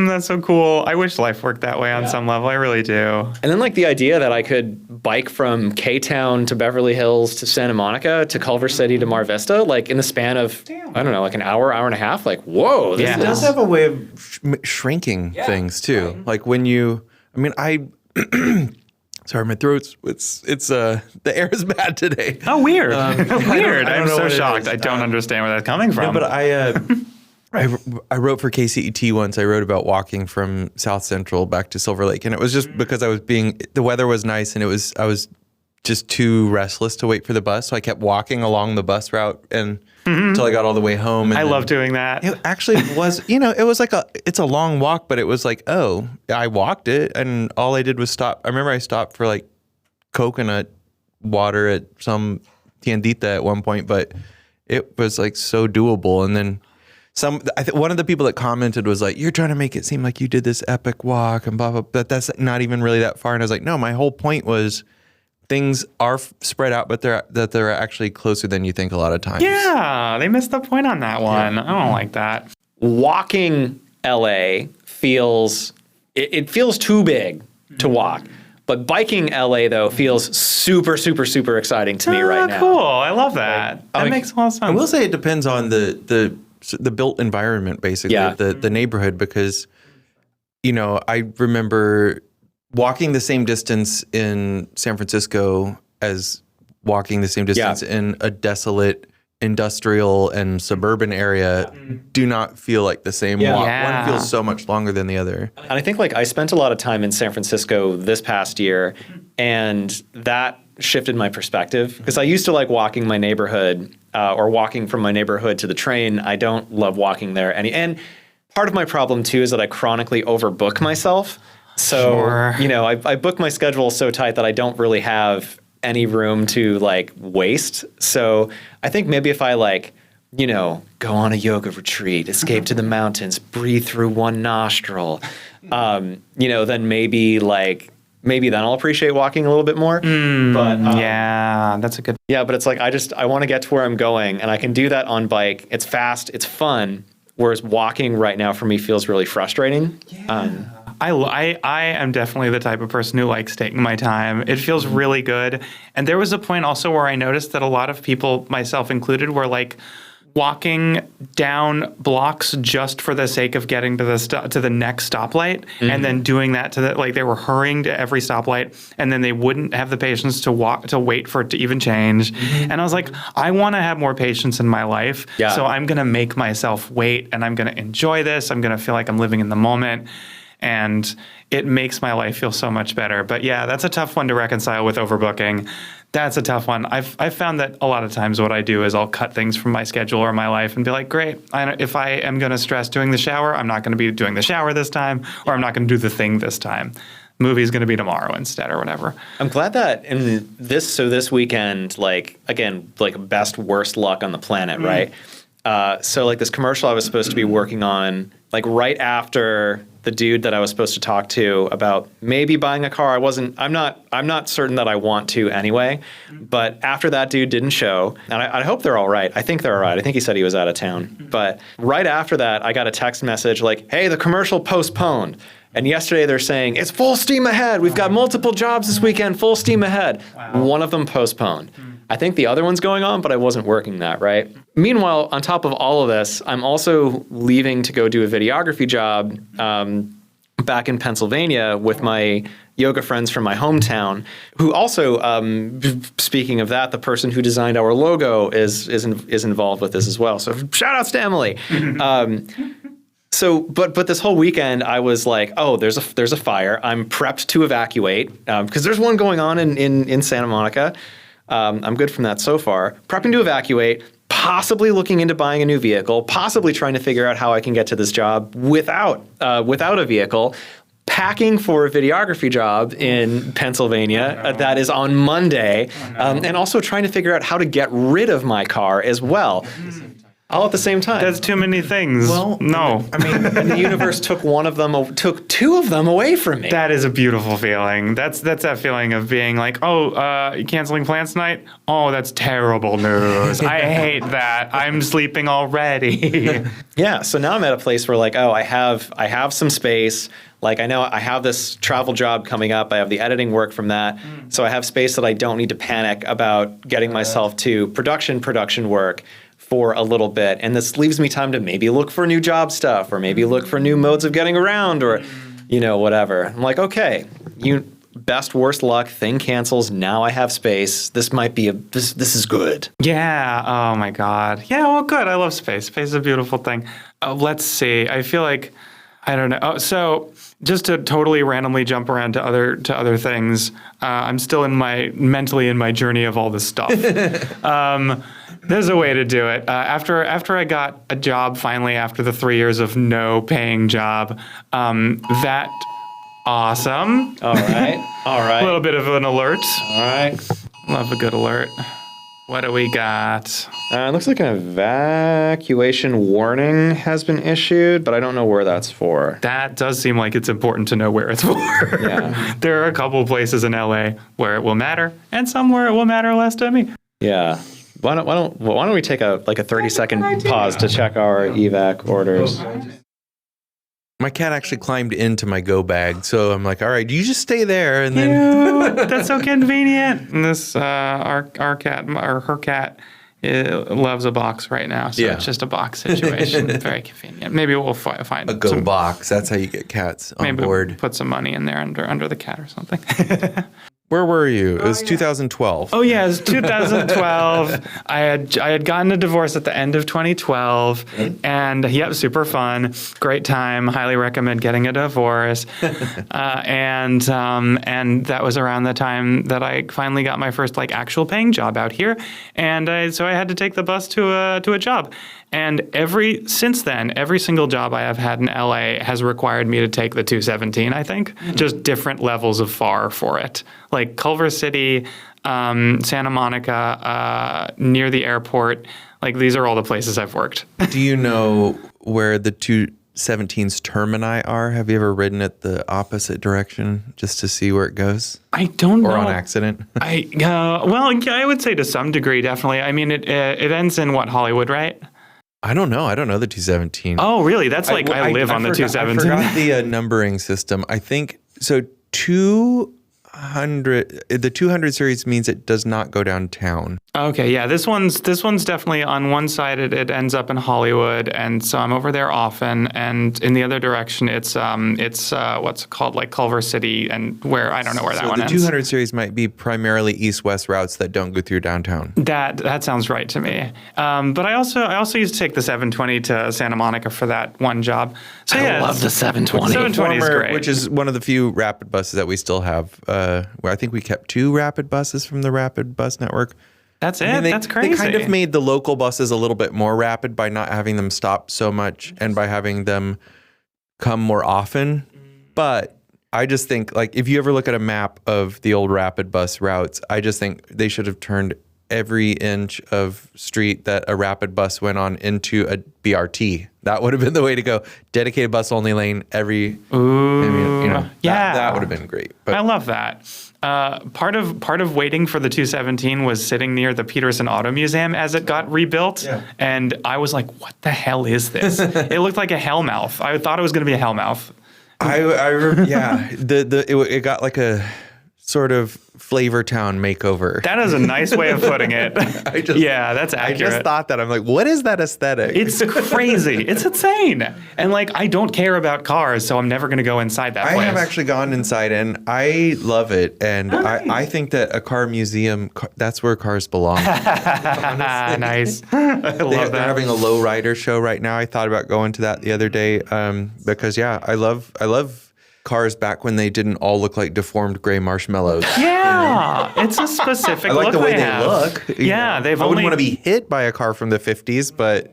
that's so cool. I wish life worked that way on some level. I really do. And then like the idea that I could bike from K-Town to Beverly Hills to Santa Monica to Culver City to Mar Vista, like in the span of, I don't know, like an hour and a half. Like, whoa. It does have a way of shrinking things too. Right. Like when sorry, my throat's the air is bad today. Oh, weird. Weird. I'm so shocked. I don't understand where that's coming from. No, but I wrote for KCET once. I wrote about walking from South Central back to Silver Lake, and it was just because the weather was nice, and I was just too restless to wait for the bus, so I kept walking along the bus route and until I got all the way home. And I love doing that. It actually was, it was like it's a long walk, but it was like, oh, I walked it, and all I did was stop. I remember I stopped for like coconut water at some tiendita at one point, but it was like so doable. And then one of the people that commented was like, "You're trying to make it seem like you did this epic walk and blah blah," but that's not even really that far. And I was like, no, my whole point was things are spread out, but they're actually closer than you think a lot of times. Yeah, they missed the point on that one. I don't like that. Walking LA feels it feels too big to walk. But biking LA though feels super, super, super exciting to me right now. Cool. I love that. That makes a lot of sense. I will say it depends on the built environment, basically, the neighborhood, because, I remember walking the same distance in San Francisco as walking the same distance in a desolate industrial and suburban area do not feel like the same walk. One feels so much longer than the other. And I think I spent a lot of time in San Francisco this past year, and that shifted my perspective because I used to like walking my neighborhood or walking from my neighborhood to the train. I don't love walking there and part of my problem too is that I chronically overbook myself. So, I book my schedule so tight that I don't really have any room to waste. So I think maybe if I go on a yoga retreat, escape to the mountains, breathe through one nostril, then maybe then I'll appreciate walking a little bit more. But that's a good. Yeah, but it's I want to get to where I'm going, and I can do that on bike. It's fast, it's fun. Whereas walking right now for me feels really frustrating. I am definitely the type of person who likes taking my time. It feels really good. And there was a point also where I noticed that a lot of people, myself included, were walking down blocks just for the sake of getting to the next stoplight, and then doing that they were hurrying to every stoplight, and then they wouldn't have the patience to wait for it to even change. And I was like, I want to have more patience in my life, so I'm going to make myself wait, and I'm going to enjoy this. I'm going to feel like I'm living in the moment. And it makes my life feel so much better. But yeah, that's a tough one to reconcile with overbooking. That's a tough one. I've found that a lot of times what I do is I'll cut things from my schedule or my life and be like, great, if I am going to stress doing the shower, I'm not going to be doing the shower this time, or I'm not going to do the thing this time. Movie's going to be tomorrow instead or whatever. I'm glad that this weekend, best worst luck on the planet, right? So this commercial I was supposed to be working on, right after the dude that I was supposed to talk to about maybe buying a car. I'm not certain that I want to anyway, but after that dude didn't show, and I hope they're all right. I think they're all right. I think he said he was out of town. But right after that, I got a text message hey, the commercial postponed. And yesterday they're saying, it's full steam ahead. We've got multiple jobs this weekend, full steam ahead. Wow. One of them postponed. I think the other one's going on, but I wasn't working that, right? Meanwhile, on top of all of this, I'm also leaving to go do a videography job back in Pennsylvania with my yoga friends from my hometown, who also, speaking of that, the person who designed our logo is involved with this as well. So shout outs to Emily. But this whole weekend, I was like, oh, there's a fire. I'm prepped to evacuate because there's one going on in Santa Monica. I'm good from that so far. Prepping to evacuate, possibly looking into buying a new vehicle, possibly trying to figure out how I can get to this job without a vehicle, packing for a videography job in Pennsylvania that is on Monday, and also trying to figure out how to get rid of my car as well. All at the same time. That's too many things. Well, no. And the universe took two of them away from me. That is a beautiful feeling. That's that feeling of being like, you canceling plans tonight? Oh, that's terrible news. I hate that. I'm sleeping already. Yeah. So now I'm at a place where I have some space. I know I have this travel job coming up. I have the editing work from that. So I have space that I don't need to panic about getting myself to production work for a little bit. And this leaves me time to maybe look for new job stuff or maybe look for new modes of getting around or, whatever. I'm like, okay, best, worst luck, thing cancels. Now I have space. This might be this is good. Yeah. Oh my God. Yeah. Well, good. I love space. Space is a beautiful thing. Let's see. I feel like, I don't know. Oh, so just to totally randomly jump around to other things, I'm still mentally in my journey of all this stuff. There's a way to do it. After I got a job finally after the 3 years of no paying job, that awesome. All right. A little bit of an alert. All right. Love a good alert. What do we got? It looks like an evacuation warning has been issued, but I don't know where that's for. That does seem like it's important to know where it's for. Yeah. There are a couple of places in LA where it will matter, and some where it will matter less to me. Yeah. Why don't we take a 30-second pause to check our evac orders? My cat actually climbed into my go bag, so I'm like, all right, you just stay there, and then Cute. That's so convenient. And this our cat or her cat loves a box right now, so it's just a box situation. Very convenient. Maybe we'll find a go box. That's how you get cats on maybe board. We'll put some money in there under the cat or something. Where were you? It was 2012. Oh yeah, it was 2012. I had gotten a divorce at the end of 2012, and super fun, great time. Highly recommend getting a divorce. And that was around the time that I finally got my first actual paying job out here, and so I had to take the bus to a job. And since then, every single job I have had in LA has required me to take the 217, I think. Just different levels of far for it. Like Culver City, Santa Monica, near the airport. These are all the places I've worked. Do you know where the 217's termini are? Have you ever ridden it the opposite direction just to see where it goes? I don't know. Or on accident? I would say to some degree, definitely. I mean, it ends in Hollywood, right? I don't know. I don't know the 217. Oh, really? That's I live on the 217. I forgot the numbering system. I think so. 200. The 200 series means it does not go downtown. Okay, yeah. This one's definitely on one side. It ends up in Hollywood, and so I'm over there often. And in the other direction, it's what's called Culver City, and where I don't know where that one ends. The 200 series might be primarily east-west routes that don't go through downtown. That sounds right to me. But I also used to take the 720 to Santa Monica for that one job. So I love the 720. 720 is great. Which is one of the few rapid buses that we still have. Where I think we kept 2 rapid buses from the rapid bus network. That's it. That's crazy. They kind of made the local buses a little bit more rapid by not having them stop so much and by having them come more often. But I just think, if you ever look at a map of the old rapid bus routes, I just think they should have turned every inch of street that a rapid bus went on into a BRT. That would have been the way to go. Dedicated bus only lane every. That would have been great. But I love that. Part of waiting for the 217 was sitting near the Peterson Auto Museum as it got rebuilt, and I was like, "What the hell is this?" It looked like a hellmouth. I thought it was going to be a hellmouth. It got like a sort of Flavor Town makeover. That is a nice way of putting it. That's accurate. I just thought that. I'm like, what is that aesthetic? It's crazy. It's insane. And I don't care about cars, so I'm never going to go inside that place. I have actually gone inside, and I love it. And I think that a car museum, that's where cars belong. Nice. I love that. They're having a lowrider show right now. I thought about going to that the other day because, I love cars back when they didn't all look like deformed gray marshmallows. Yeah, it's a specific look. I like the way they have. look. Yeah, I wouldn't want to be hit by a car from the 50s, but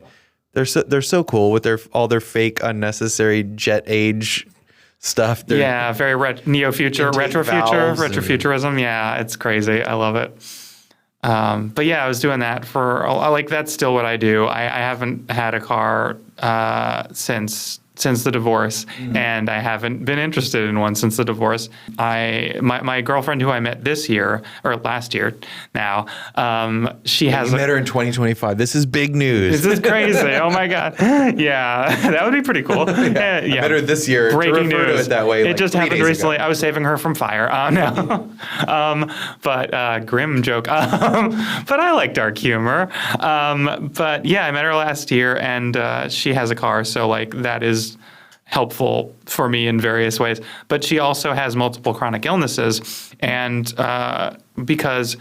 they're so cool with all their fake unnecessary jet age stuff. Very retrofuturism. Yeah, it's crazy. I love it. But I was doing that for that's still what I do. I haven't had a car since the divorce, and I haven't been interested in one since the divorce. My girlfriend who I met last year now, she has... You met her in 2025. This is big news. This is crazy. Oh my God. Yeah, that would be pretty cool. I met her this year. Breaking to news. To it that way. It just happened recently. I was saving her from fire. But grim joke. But I like dark humor. I met her last year, and she has a car, so that is helpful for me in various ways. But she also has multiple chronic illnesses, and because of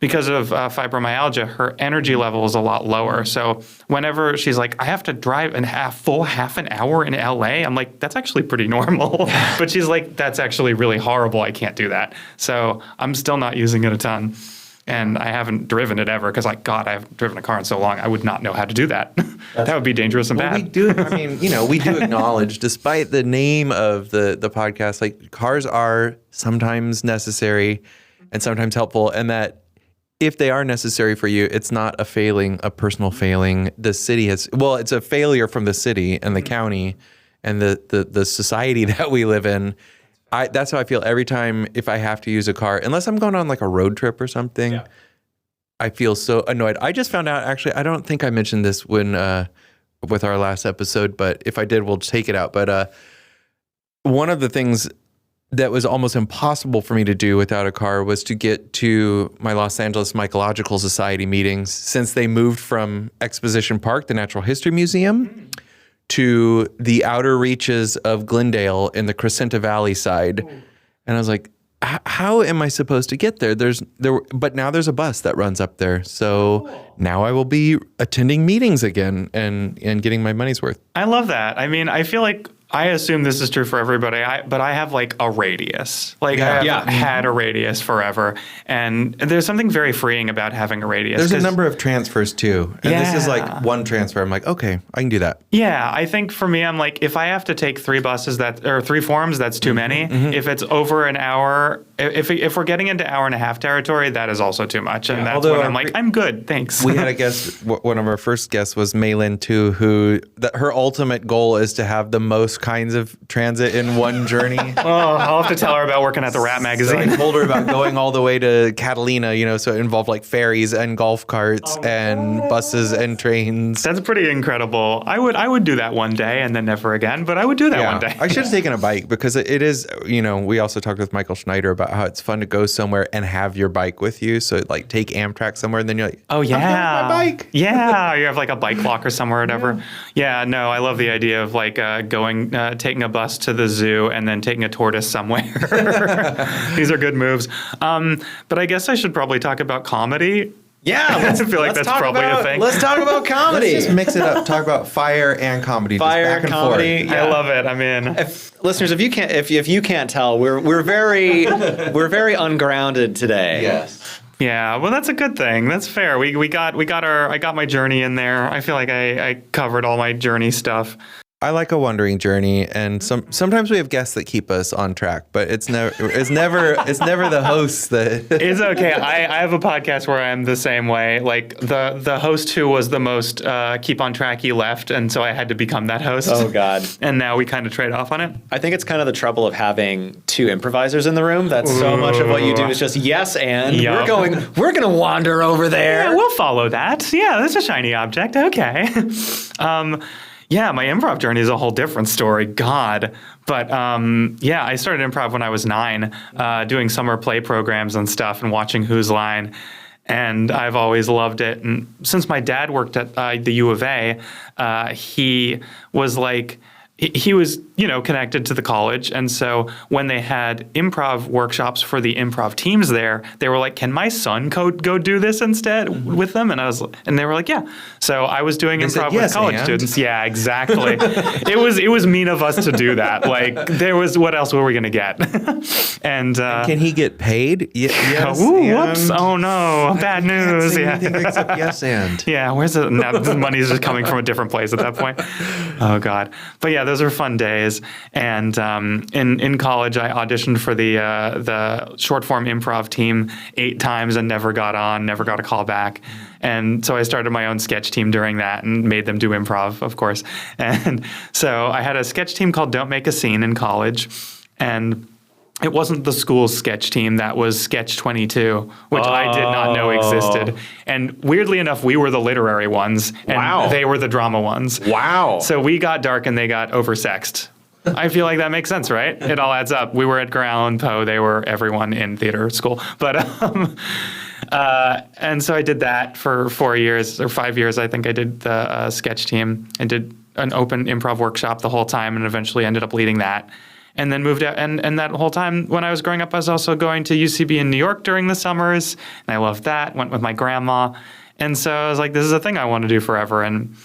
fibromyalgia, her energy level is a lot lower. So whenever she's like, I have to drive half an hour in LA, I'm like, that's actually pretty normal. But she's like, that's actually really horrible. I can't do that. So I'm still not using it a ton. And I haven't driven it ever because, I haven't driven a car in so long. I would not know how to do that. That would be dangerous and bad. We do. We do acknowledge, despite the name of the podcast, cars are sometimes necessary and sometimes helpful, and that if they are necessary for you, it's not a failing, a personal failing. The city it's a failure from the city and the county and the society that we live in. That's how I feel every time if I have to use a car, unless I'm going on like a road trip or something. Yeah. I feel so annoyed. I just found out, actually, I don't think I mentioned this when with our last episode, but if I did, we'll take it out. But one of the things that was almost impossible for me to do without a car was to get to my Los Angeles Mycological Society meetings, since they moved from Exposition Park, the Natural History Museum, to the outer reaches of Glendale in the Crescenta Valley side. And I was like, how am I supposed to get there? But now there's a bus that runs up there. So now I will be attending meetings again and getting my money's worth. I love that. I mean, I feel like I assume this is true for everybody, but I have like a radius. Like I have had a radius forever. And there's something very freeing about having a radius. There's a number of transfers too. And this is like one transfer. I'm like, okay, I can do that. Yeah, I think for me, I'm like, if I have to take 3 buses or 3 forms, that's too many. If it's over an hour, if we're getting into hour and a half territory, that is also too much. And that's when I'm like, I'm good, thanks. We had a guest, one of our first guests was Maylin too, who her ultimate goal is to have the most kinds of transit in one journey. I'll have to tell her about working at the Rat magazine. So I told her about going all the way to Catalina, so it involved like ferries and golf carts and buses and trains. That's pretty incredible. I would do that one day and then never again, but I would do that one day. I should have taken a bike, because it is, we also talked with Michael Schneider about how it's fun to go somewhere and have your bike with you. So like take Amtrak somewhere and then you're like, oh yeah, I'm going with my bike. Yeah, you have like a bike locker somewhere or whatever. Yeah, no, I love the idea of like taking a bus to the zoo and then taking a tortoise somewhere. These are good moves. But I guess I should probably talk about comedy. Yeah, I feel like that's probably a thing. Let's talk about comedy. Let's just mix it up. Talk about fire and comedy. Fire just back and and comedy. forth. I love it. I mean, listeners, if you can't tell, we're very ungrounded today. Yes. Yeah, well, that's a good thing. That's fair. I got my journey in there. I feel like I covered all my journey stuff. I like a wandering journey, and sometimes we have guests that keep us on track, but it's never the hosts that. It's okay. I have a podcast where I'm the same way. Like the host who was the most keep on tracky left, and so I had to become that host. Oh God! And now we kind of trade off on it. I think it's kind of the trouble of having 2 improvisers in the room. That's so much of what you do is just yes and. Yep. We're going to wander over there. Yeah, we'll follow that. Yeah, that's a shiny object. Okay. Yeah, my improv journey is a whole different story. God. But I started improv when I was 9, doing summer play programs and stuff and watching Who's Line. And I've always loved it. And since my dad worked at the U of A, he was like, he was, connected to the college. And so when they had improv workshops for the improv teams there, they were like, can my son go do this instead with them? And they were like, yeah. So I was doing improv with college students. Yeah, exactly. It was mean of us to do that. Like what else were we going to get? And can he get paid? Yes. Whoops. Oh no. Bad news. Yeah. Except yes and. Yeah. Where's the money's just coming from a different place at that point. Oh God. But yeah, those are fun days. And in college, I auditioned for the short form improv team 8 times and never got a call back. And so I started my own sketch team during that and made them do improv, of course. And so I had a sketch team called Don't Make a Scene in college. And it wasn't the school's sketch team. That was Sketch 22, which I did not know existed. And weirdly enough, we were the literary ones, and they were the drama ones. Wow. So we got dark and they got oversexed. I feel like that makes sense, right? It all adds up. We were Edgar Allan Poe. They were everyone in theater school. But and so I did that for 4 years or 5 years. I think I did the sketch team and did an open improv workshop the whole time, and eventually ended up leading that. And then moved out, and that whole time when I was growing up, I was also going to UCB in New York during the summers, and I loved that. Went with my grandma, and so I was like, "This is a thing I want to do forever." And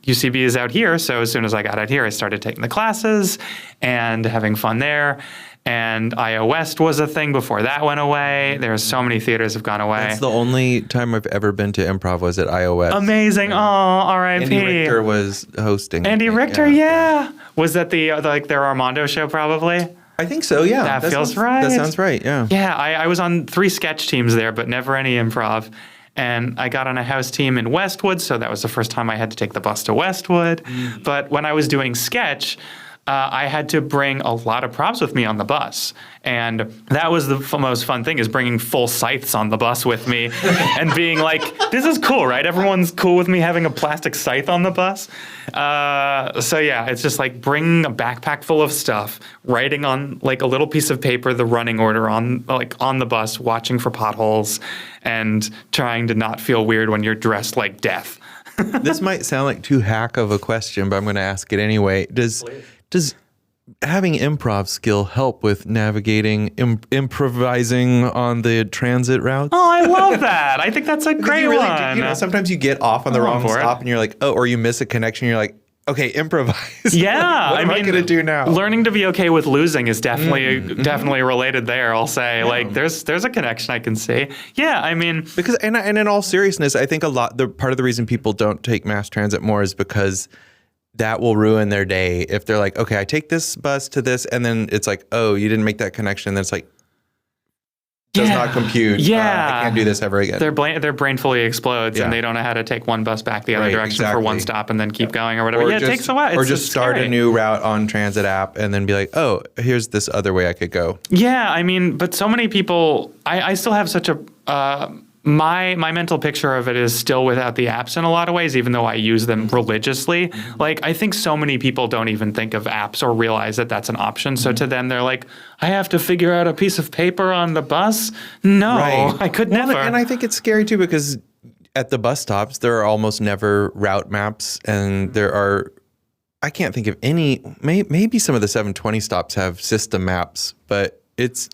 UCB is out here, so as soon as I got out here, I started taking the classes and having fun there. And IO West was a thing before that went away. There's so many theaters have gone away. That's the only time I've ever been to improv was at IO West. Amazing. Oh, R.I.P. Andy Richter was hosting. Andy Richter, yeah. Was that their Armando show probably? I think so, yeah. That feels sounds, right. That sounds right, yeah. Yeah, I was on 3 sketch teams there, but never any improv. And I got on a house team in Westwood, so that was the first time I had to take the bus to Westwood. But when I was doing sketch, I had to bring a lot of props with me on the bus. And that was the most fun thing, is bringing full scythes on the bus with me and being like, this is cool, right? Everyone's cool with me having a plastic scythe on the bus. So yeah, it's just like bringing a backpack full of stuff, writing on like a little piece of paper the running order on the bus, watching for potholes, and trying to not feel weird when you're dressed like death. This might sound like too hack of a question, but I'm going to ask it anyway. Does having improv skill help with navigating, improvising on the transit routes? Oh, I love that. I think that's a great really one. Do, sometimes you get off on the wrong for it. stop and you're like, oh, or you miss a connection. You're like, okay, improvise. Yeah, what am I going to do now? Learning to be okay with losing is definitely related there. I'll say, like, there's a connection I can see. Yeah, I mean, because and in all seriousness, I think part of the reason people don't take mass transit more is because that will ruin their day. If they're like, okay, I take this bus to this, and then it's like, oh, you didn't make that connection. And then it's like, does not compute. Yeah. I can't do this ever again. Their brain fully explodes, and they don't know how to take one bus back the other direction for one stop and then keep going or whatever. Or it takes a while. Or just start scary. a new route on transit app and then be like, oh, here's this other way I could go. Yeah, I mean, but so many people, I still have such a, my mental picture of it is still without the apps in a lot of ways, even though I use them religiously. Like, I think so many people don't even think of apps or realize that that's an option. So to them, they're like, I have to figure out a piece of paper on the bus? No, I could never. And I think it's scary too, because at the bus stops, there are almost never route maps, and there are, I can't think of any, maybe some of the 720 stops have system maps, but it's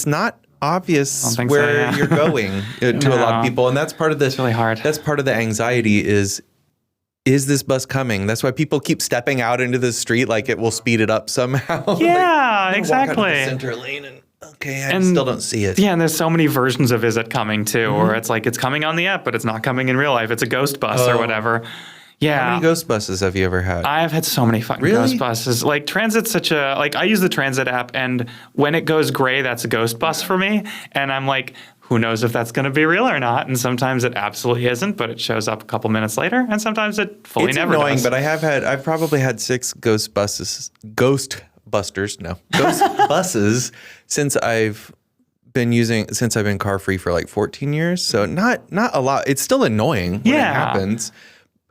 not obvious where you're going to a lot of people. And that's part of the, it's really hard. That's part of the anxiety is this bus coming? That's why people keep stepping out into the street, like it will speed it up somehow. Yeah, like, exactly. Walk out of the center lane and okay, I still don't see it. Yeah, and there's so many versions of Is It Coming too, where it's like it's coming on the app, but it's not coming in real life. It's a ghost bus or whatever. Yeah. How many ghost buses have you ever had? I've had so many fucking ghost buses. Like, transit's such a, like, I use the transit app, and when it goes gray, that's a ghost bus for me. And I'm like, who knows if that's going to be real or not? And sometimes it absolutely isn't, but it shows up a couple minutes later. And sometimes it fully never does. It's annoying, but I've probably had 6 ghost buses since I've been car free for like 14 years. So not a lot. It's still annoying when it happens.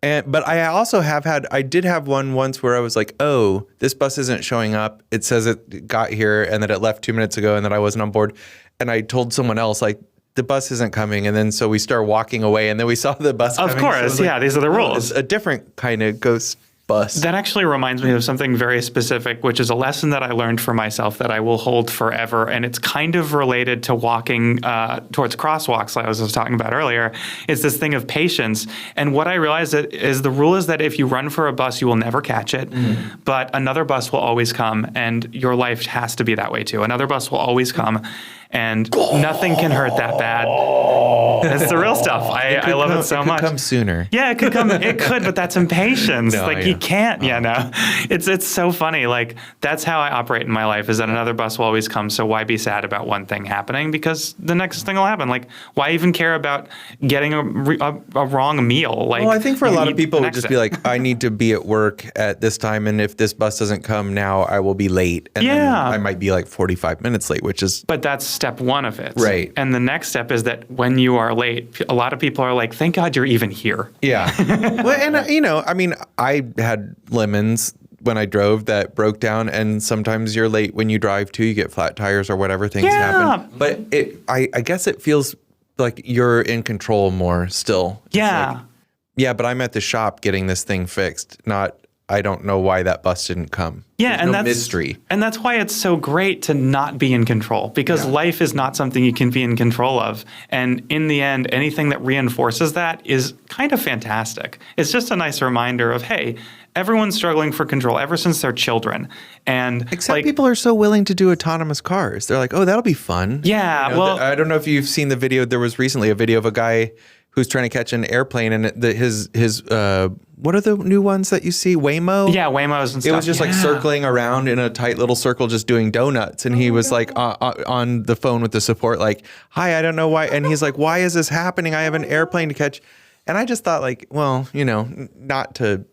But I did have one once where I was like, oh, this bus isn't showing up. It says it got here and that it left 2 minutes ago and that I wasn't on board. And I told someone else, like, the bus isn't coming. And then so we started walking away and then we saw the bus coming. Of course, so these are the rules. It's a different kind of ghost bus. That actually reminds me of something very specific, which is a lesson that I learned for myself that I will hold forever. And it's kind of related to walking towards crosswalks, like I was talking about earlier. It's this thing of patience. And what I realized is the rule is that if you run for a bus, you will never catch it. But another bus will always come. And your life has to be that way too. Another bus will always come. And nothing can hurt that bad. It's the real stuff. I love it so much. It could come sooner. Yeah, it could come. It could, but that's impatience. You can't. Yeah, no. It's so funny. Like, that's how I operate in my life. Is that another bus will always come. So why be sad about one thing happening? Because the next thing will happen. Like, why even care about getting a wrong meal? Like, well, I think for a lot of people, it would just be like, I need to be at work at this time, and if this bus doesn't come now, I will be late. And then I might be like 45 minutes late, which is. But that's step one of it. Right. And the next step is that when you are late, a lot of people are like, thank God you're even here. Yeah. Well, and I mean, I had lemons when I drove that broke down, and sometimes you're late when you drive too. You get flat tires or whatever things happen. But I guess it feels like you're in control more still. Yeah. Like, but I'm at the shop getting this thing fixed, not I don't know why that bus didn't come. Yeah, There's no mystery. And that's why it's so great to not be in control, because life is not something you can be in control of. And in the end, anything that reinforces that is kind of fantastic. It's just a nice reminder of, hey, everyone's struggling for control ever since they're children. And except people are so willing to do autonomous cars. They're like, oh, that'll be fun. Yeah, I don't know if you've seen the video. There was recently a video of a guy who's trying to catch an airplane, and his what are the new ones that you see? Waymo? Yeah, Waymos and stuff. It was just like circling around in a tight little circle, just doing donuts. And he was like on the phone with the support, like, "Hi, I don't know why." And he's like, "Why is this happening? I have an airplane to catch." And I just thought, like, well, not to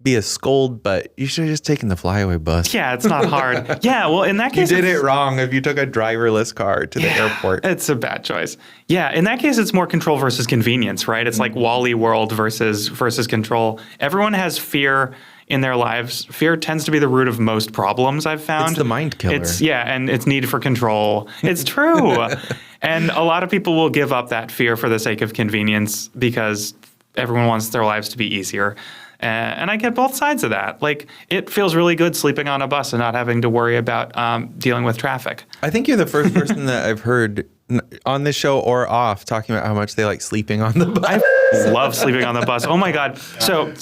be a scold, but you should have just taken the flyaway bus. Yeah, it's not hard. Yeah, well, in that You case, did it wrong if you took a driverless car to the airport. It's a bad choice. Yeah, in that case, it's more control versus convenience, right? It's like Wall-E world versus control. Everyone has fear in their lives. Fear tends to be the root of most problems, I've found. It's the mind killer. And it's need for control. It's true. And a lot of people will give up that fear for the sake of convenience because everyone wants their lives to be easier. And I get both sides of that. Like, it feels really good sleeping on a bus and not having to worry about dealing with traffic. I think you're the first person that I've heard on this show or off talking about how much they like sleeping on the bus. I love sleeping on the bus. Oh my God. So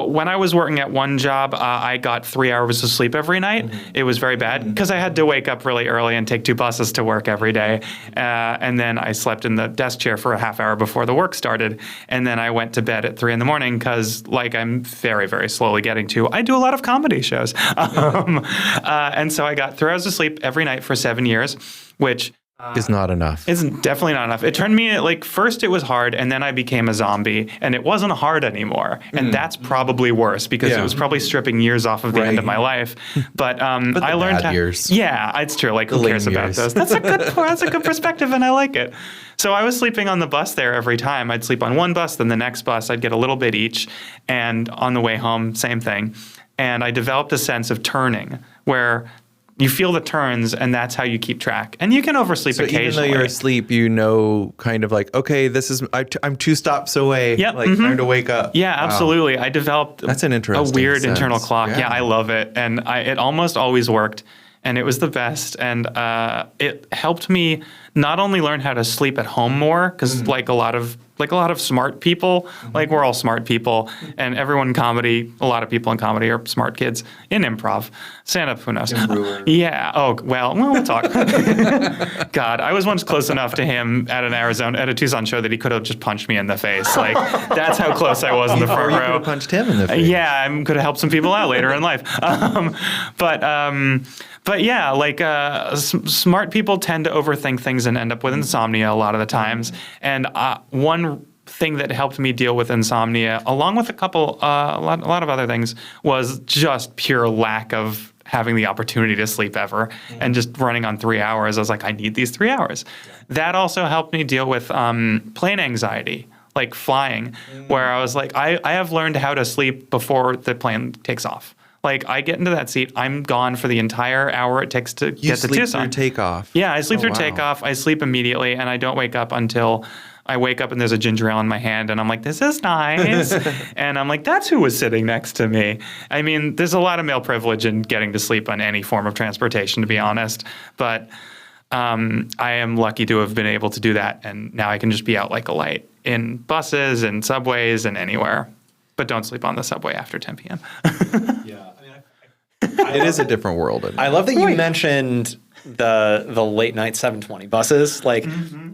when I was working at one job, I got 3 hours of sleep every night. It was very bad because I had to wake up really early and take 2 buses to work every day. And then I slept in the desk chair for a half hour before the work started. And then I went to bed at 3 a.m. because, like, I'm very, very slowly getting to, I do a lot of comedy shows. And so I got 3 hours of sleep every night for 7 years, which is not enough. It's definitely not enough. It turned me, like, first it was hard, and then I became a zombie, and it wasn't hard anymore. And that's probably worse because it was probably stripping years off of the end of my life. But I learned how. Years. Yeah, it's true. Like, who cares about those? That's a good perspective, and I like it. So I was sleeping on the bus there every time. I'd sleep on one bus, then the next bus. I'd get a little bit each, and on the way home, same thing. And I developed a sense of turning where you feel the turns, and that's how you keep track. And you can oversleep occasionally. Even though you're asleep, kind of like, okay, I'm 2 stops away. Yep. Like, time to wake up. Yeah, absolutely. I developed That's an interesting a weird sense. internal clock. Yeah. I love it. And it almost always worked. And it was the best. And it helped me not only learn how to sleep at home more, because like a lot of smart people, like we're all smart people, and everyone in comedy, a lot of people in comedy are smart kids in improv. Stand-up, who knows? Yeah. Oh, well, we'll talk. God, I was once close enough to him at a Tucson show that he could have just punched me in the face. Like, that's how close I was in the front Or you row. could have punched him in the face. Yeah, I could have helped some people out later in life. But yeah, like smart people tend to overthink things and end up with insomnia a lot of the times. And one thing that helped me deal with insomnia, along with a lot of other things, was just pure lack of having the opportunity to sleep ever and just running on 3 hours. I was like, I need these 3 hours. That also helped me deal with plane anxiety, like flying, where I was like, I have learned how to sleep before the plane takes off. Like, I get into that seat, I'm gone for the entire hour it takes to get to Tucson. You sleep through takeoff. Yeah, I sleep through takeoff. I sleep immediately, and I don't wake up until I wake up and there's a ginger ale in my hand, and I'm like, this is nice. And I'm like, that's who was sitting next to me. I mean, there's a lot of male privilege in getting to sleep on any form of transportation, to be honest. But I am lucky to have been able to do that, and now I can just be out like a light in buses and subways and anywhere. But don't sleep on the subway after 10 p.m. It is a different world. I love that you mentioned the late night 720 buses. Like,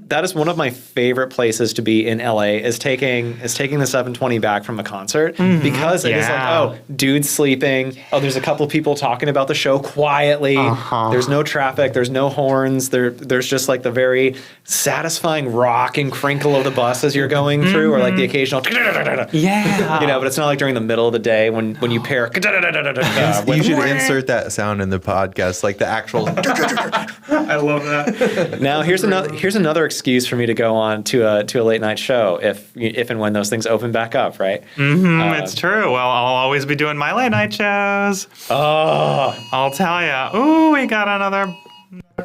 that is one of my favorite places to be in LA, is taking the 720 back from a concert, because it is like, oh, dude's sleeping. Oh, there's a couple people talking about the show quietly. There's no traffic. There's no horns. There's just like the very satisfying rock and crinkle of the bus as you're going through, or like the occasional but it's not like during the middle of the day when you pair you should insert that sound in the podcast, like the actual. I love that. Now here's another excuse for me to go on to a late night show if and when those things open back up, right? It's true. Well, I'll always be doing my late night shows. Oh, I'll tell you. Ooh, we got another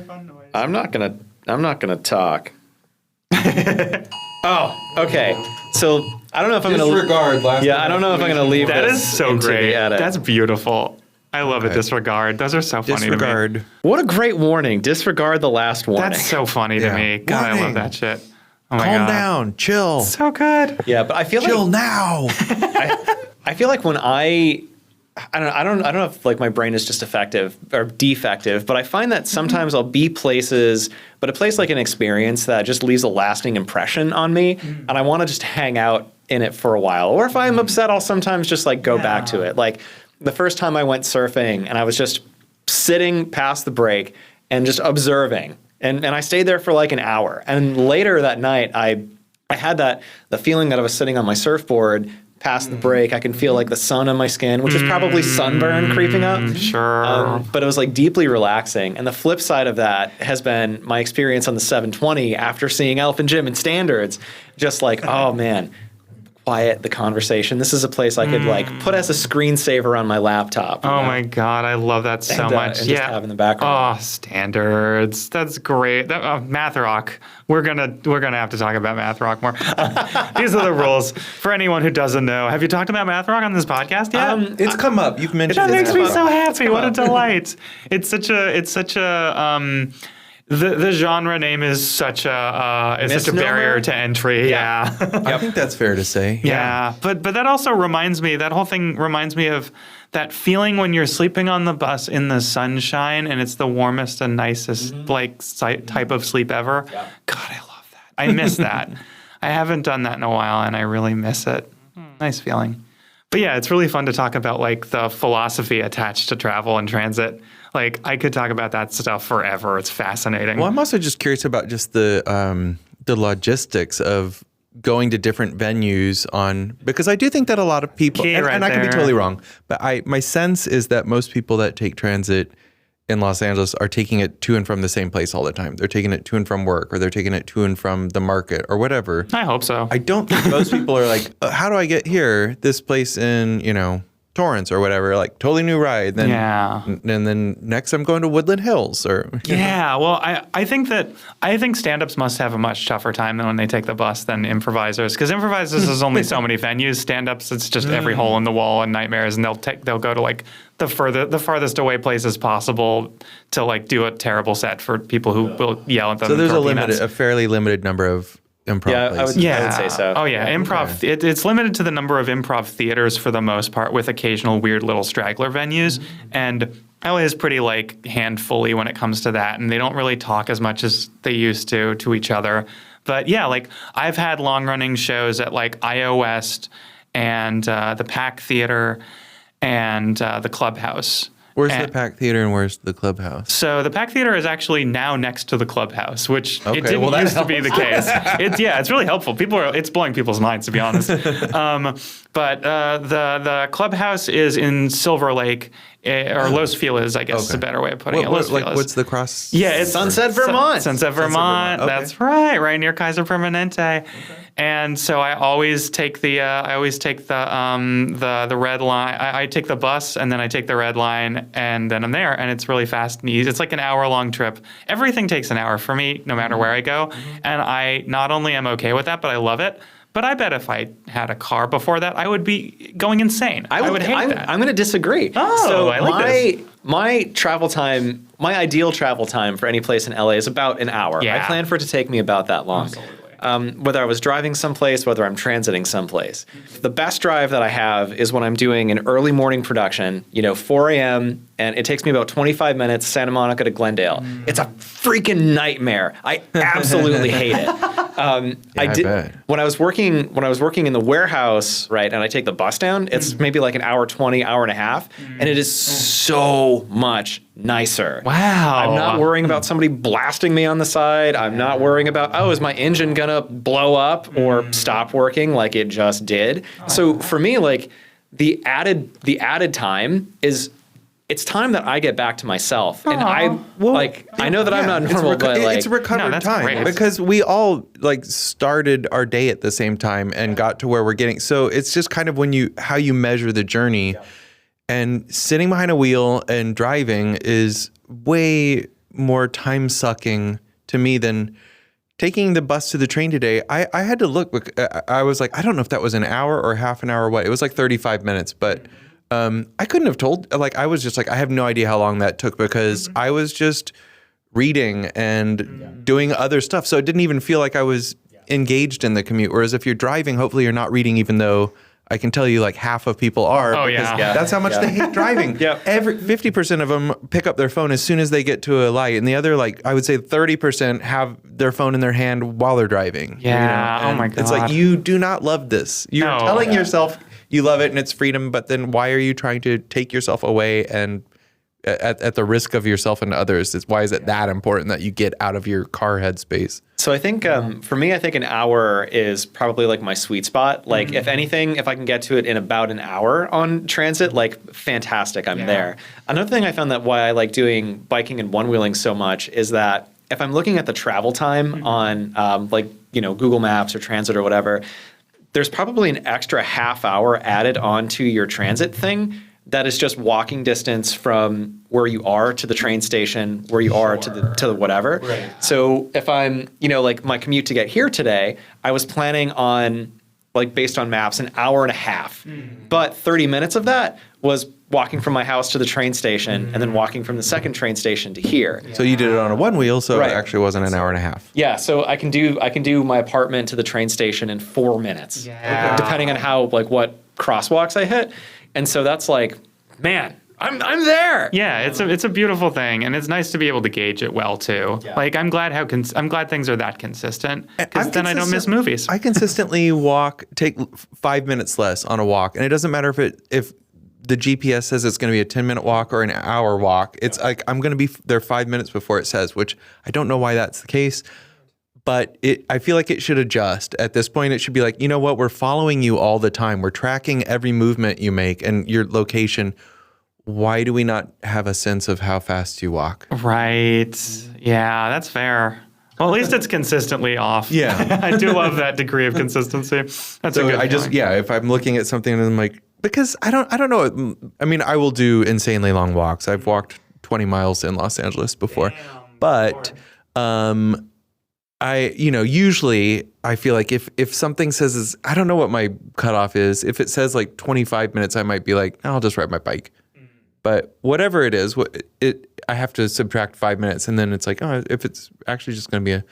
fun noise. I'm not gonna talk. Oh, okay. So I don't know if I'm gonna disregard last. Yeah, I don't know if I'm gonna leave That this is so into great. the edit. That's beautiful. I love it. Disregard. Those are so funny to me. Disregard. What a great warning. Disregard the last warning. That's so funny to me. God, I love that shit. Oh my Calm God. down. Chill. So good. Yeah, but I feel Chill like now. I feel like when I I don't know if like my brain is just effective or defective, but I find that sometimes I'll be places, but a place like an experience that just leaves a lasting impression on me, and I want to just hang out in it for a while. Or if I'm upset, I'll sometimes just like go back to it. Like the first time I went surfing, and I was just sitting past the break and just observing, and I stayed there for like an hour. And later that night, I had the feeling that I was sitting on my surfboard past the break. I can feel like the sun on my skin, which is probably sunburn creeping up. Sure. But it was like deeply relaxing. And the flip side of that has been my experience on the 720 after seeing Elephant Gym and Standards. Just like, oh man, quiet the conversation. This is a place I could like put as a screensaver on my laptop. Oh my God, I love that so much. And just have in the background. Oh, Standards. That's great. Math Rock. We're gonna have to talk about Math Rock more. These are the rules for anyone who doesn't know. Have you talked about Math Rock on this podcast yet? It's come up. You've mentioned That it. makes me so happy. What a delight. It's such a the genre name is such a barrier to entry. Yeah. I think that's fair to say. Yeah. But that also reminds me, that whole thing reminds me of that feeling when you're sleeping on the bus in the sunshine and it's the warmest and nicest type of sleep ever. Yeah. God, I love that. I miss that. I haven't done that in a while and I really miss it. Nice feeling. But yeah, it's really fun to talk about like the philosophy attached to travel and transit. Like I could talk about that stuff forever. It's fascinating. Well, I'm also just curious about just the logistics of going to different venues because I do think that a lot of people, and I can be totally wrong, but my sense is that most people that take transit in Los Angeles are taking it to and from the same place all the time. They're taking it to and from work, or they're taking it to and from the market, or whatever. I hope so. I don't think most people are like, how do I get here? This place in, Torrance or whatever, like totally new ride. Then, and then next I'm going to Woodland Hills or. Yeah. Well, I think stand-ups must have a much tougher time than when they take the bus than improvisers, because improvisers there's only so many venues. Stand-ups, it's just every hole in the wall and nightmares, and they'll go to like the farthest away places possible to like do a terrible set for people who will yell at them. So there's a fairly limited number of improv places. I would say so. Oh yeah, improv. It's limited to the number of improv theaters for the most part, with occasional weird little straggler venues. And LA is pretty like handfully when it comes to that, and they don't really talk as much as they used to each other. But yeah, like I've had long running shows at like IO West and the Pack Theater and the Clubhouse. Where's the Pack Theater and where's the Clubhouse? So the Pack Theater is actually now next to the Clubhouse, which it didn't used to be the case. It's really helpful. It's blowing people's minds, to be honest. But the Clubhouse is in Silver Lake, or Los Feliz, I guess is a better way of putting it. Los Feliz. What's the cross? Yeah, it's Sunset, Vermont. Sunset, Vermont. Okay. That's right near Kaiser Permanente. Okay. And so I always take the red line. I take the bus and then I take the red line and then I'm there, and it's really fast and easy. It's like an hour-long trip. Everything takes an hour for me, no matter where I go. And I not only am okay with that, but I love it. But I bet if I had a car before that, I would be going insane. I would hate that. I'm going to disagree. Oh, so I like this. My travel time, my ideal travel time for any place in LA is about an hour. Yeah. I plan for it to take me about that long. Absolutely. Whether I was driving someplace, whether I'm transiting someplace. The best drive that I have is when I'm doing an early morning production, 4 a.m., and it takes me about 25 minutes, Santa Monica to Glendale. It's a freaking nightmare. I absolutely hate it. I bet. When I was working in the warehouse, right, and I take the bus down, it's maybe like an hour 20, hour and a half, and it is so much nicer. Wow. I'm not worrying about somebody blasting me on the side. I'm not worrying about, is my engine gonna blow up or stop working like it just did? So for me, like the added time is, it's time that I get back to myself. And I know that I'm not normal, but like, it's recovered time. Great. Because we all like started our day at the same time and got to where we're getting. So it's just kind of how you measure the journey. Yeah. And sitting behind a wheel and driving is way more time sucking to me than taking the bus to the train today. I had to look. I was like, I don't know if that was an hour or half an hour or what. It was like 35 minutes, but I couldn't have told. Like, I was just like, I have no idea how long that took because I was just reading and doing other stuff. So it didn't even feel like I was engaged in the commute. Whereas if you're driving, hopefully you're not reading, even though I can tell you like half of people are. Oh, because yeah. that's how much they hate driving. Yep. 50% of them pick up their phone as soon as they get to a light. And the other, like, I would say 30% have their phone in their hand while they're driving. Yeah. Oh, my God. It's like, you do not love this. You're No. telling yourself you love it and it's freedom, but then why are you trying to take yourself away and at the risk of yourself and others? Why is it that important that you get out of your car headspace? So I think for me, I think an hour is probably like my sweet spot. Like if anything, if I can get to it in about an hour on transit, like fantastic, I'm there. Another thing I found that why I like doing biking and one-wheeling so much is that if I'm looking at the travel time on Google Maps or Transit or whatever, there's probably an extra half hour added onto your transit thing that is just walking distance from where you are to the train station, where you are to the whatever. Right. So if I'm, like my commute to get here today, I was planning on, like based on maps, an hour and a half. But 30 minutes of that was walking from my house to the train station and then walking from the second train station to here. So you did it on a one wheel, so Right. it actually wasn't an hour and a half. Yeah, so I can do my apartment to the train station in 4 minutes, depending on how what crosswalks I hit. And so that's like, man, I'm there. Yeah, it's a beautiful thing, and it's nice to be able to gauge it well too. Yeah. Like I'm glad things are that consistent, because then I don't miss movies. I consistently take 5 minutes less on a walk, and it doesn't matter if the GPS says it's going to be a 10-minute walk or an hour walk. It's like I'm going to be there 5 minutes before it says, which I don't know why that's the case. But I feel like it should adjust. At this point, it should be like, you know what? We're following you all the time. We're tracking every movement you make and your location. Why do we not have a sense of how fast you walk? Right. Yeah, that's fair. Well, at least it's consistently off. Yeah. I do love that degree of consistency. That's a So good feeling. if I'm looking at something and I'm like, because I don't know. I mean, I will do insanely long walks. I've walked 20 miles in Los Angeles before. But usually I feel like if something says, I don't know what my cutoff is. If it says like 25 minutes, I might be like, I'll just ride my bike. But whatever it is, I have to subtract 5 minutes. And then it's like, if it's actually just going to be a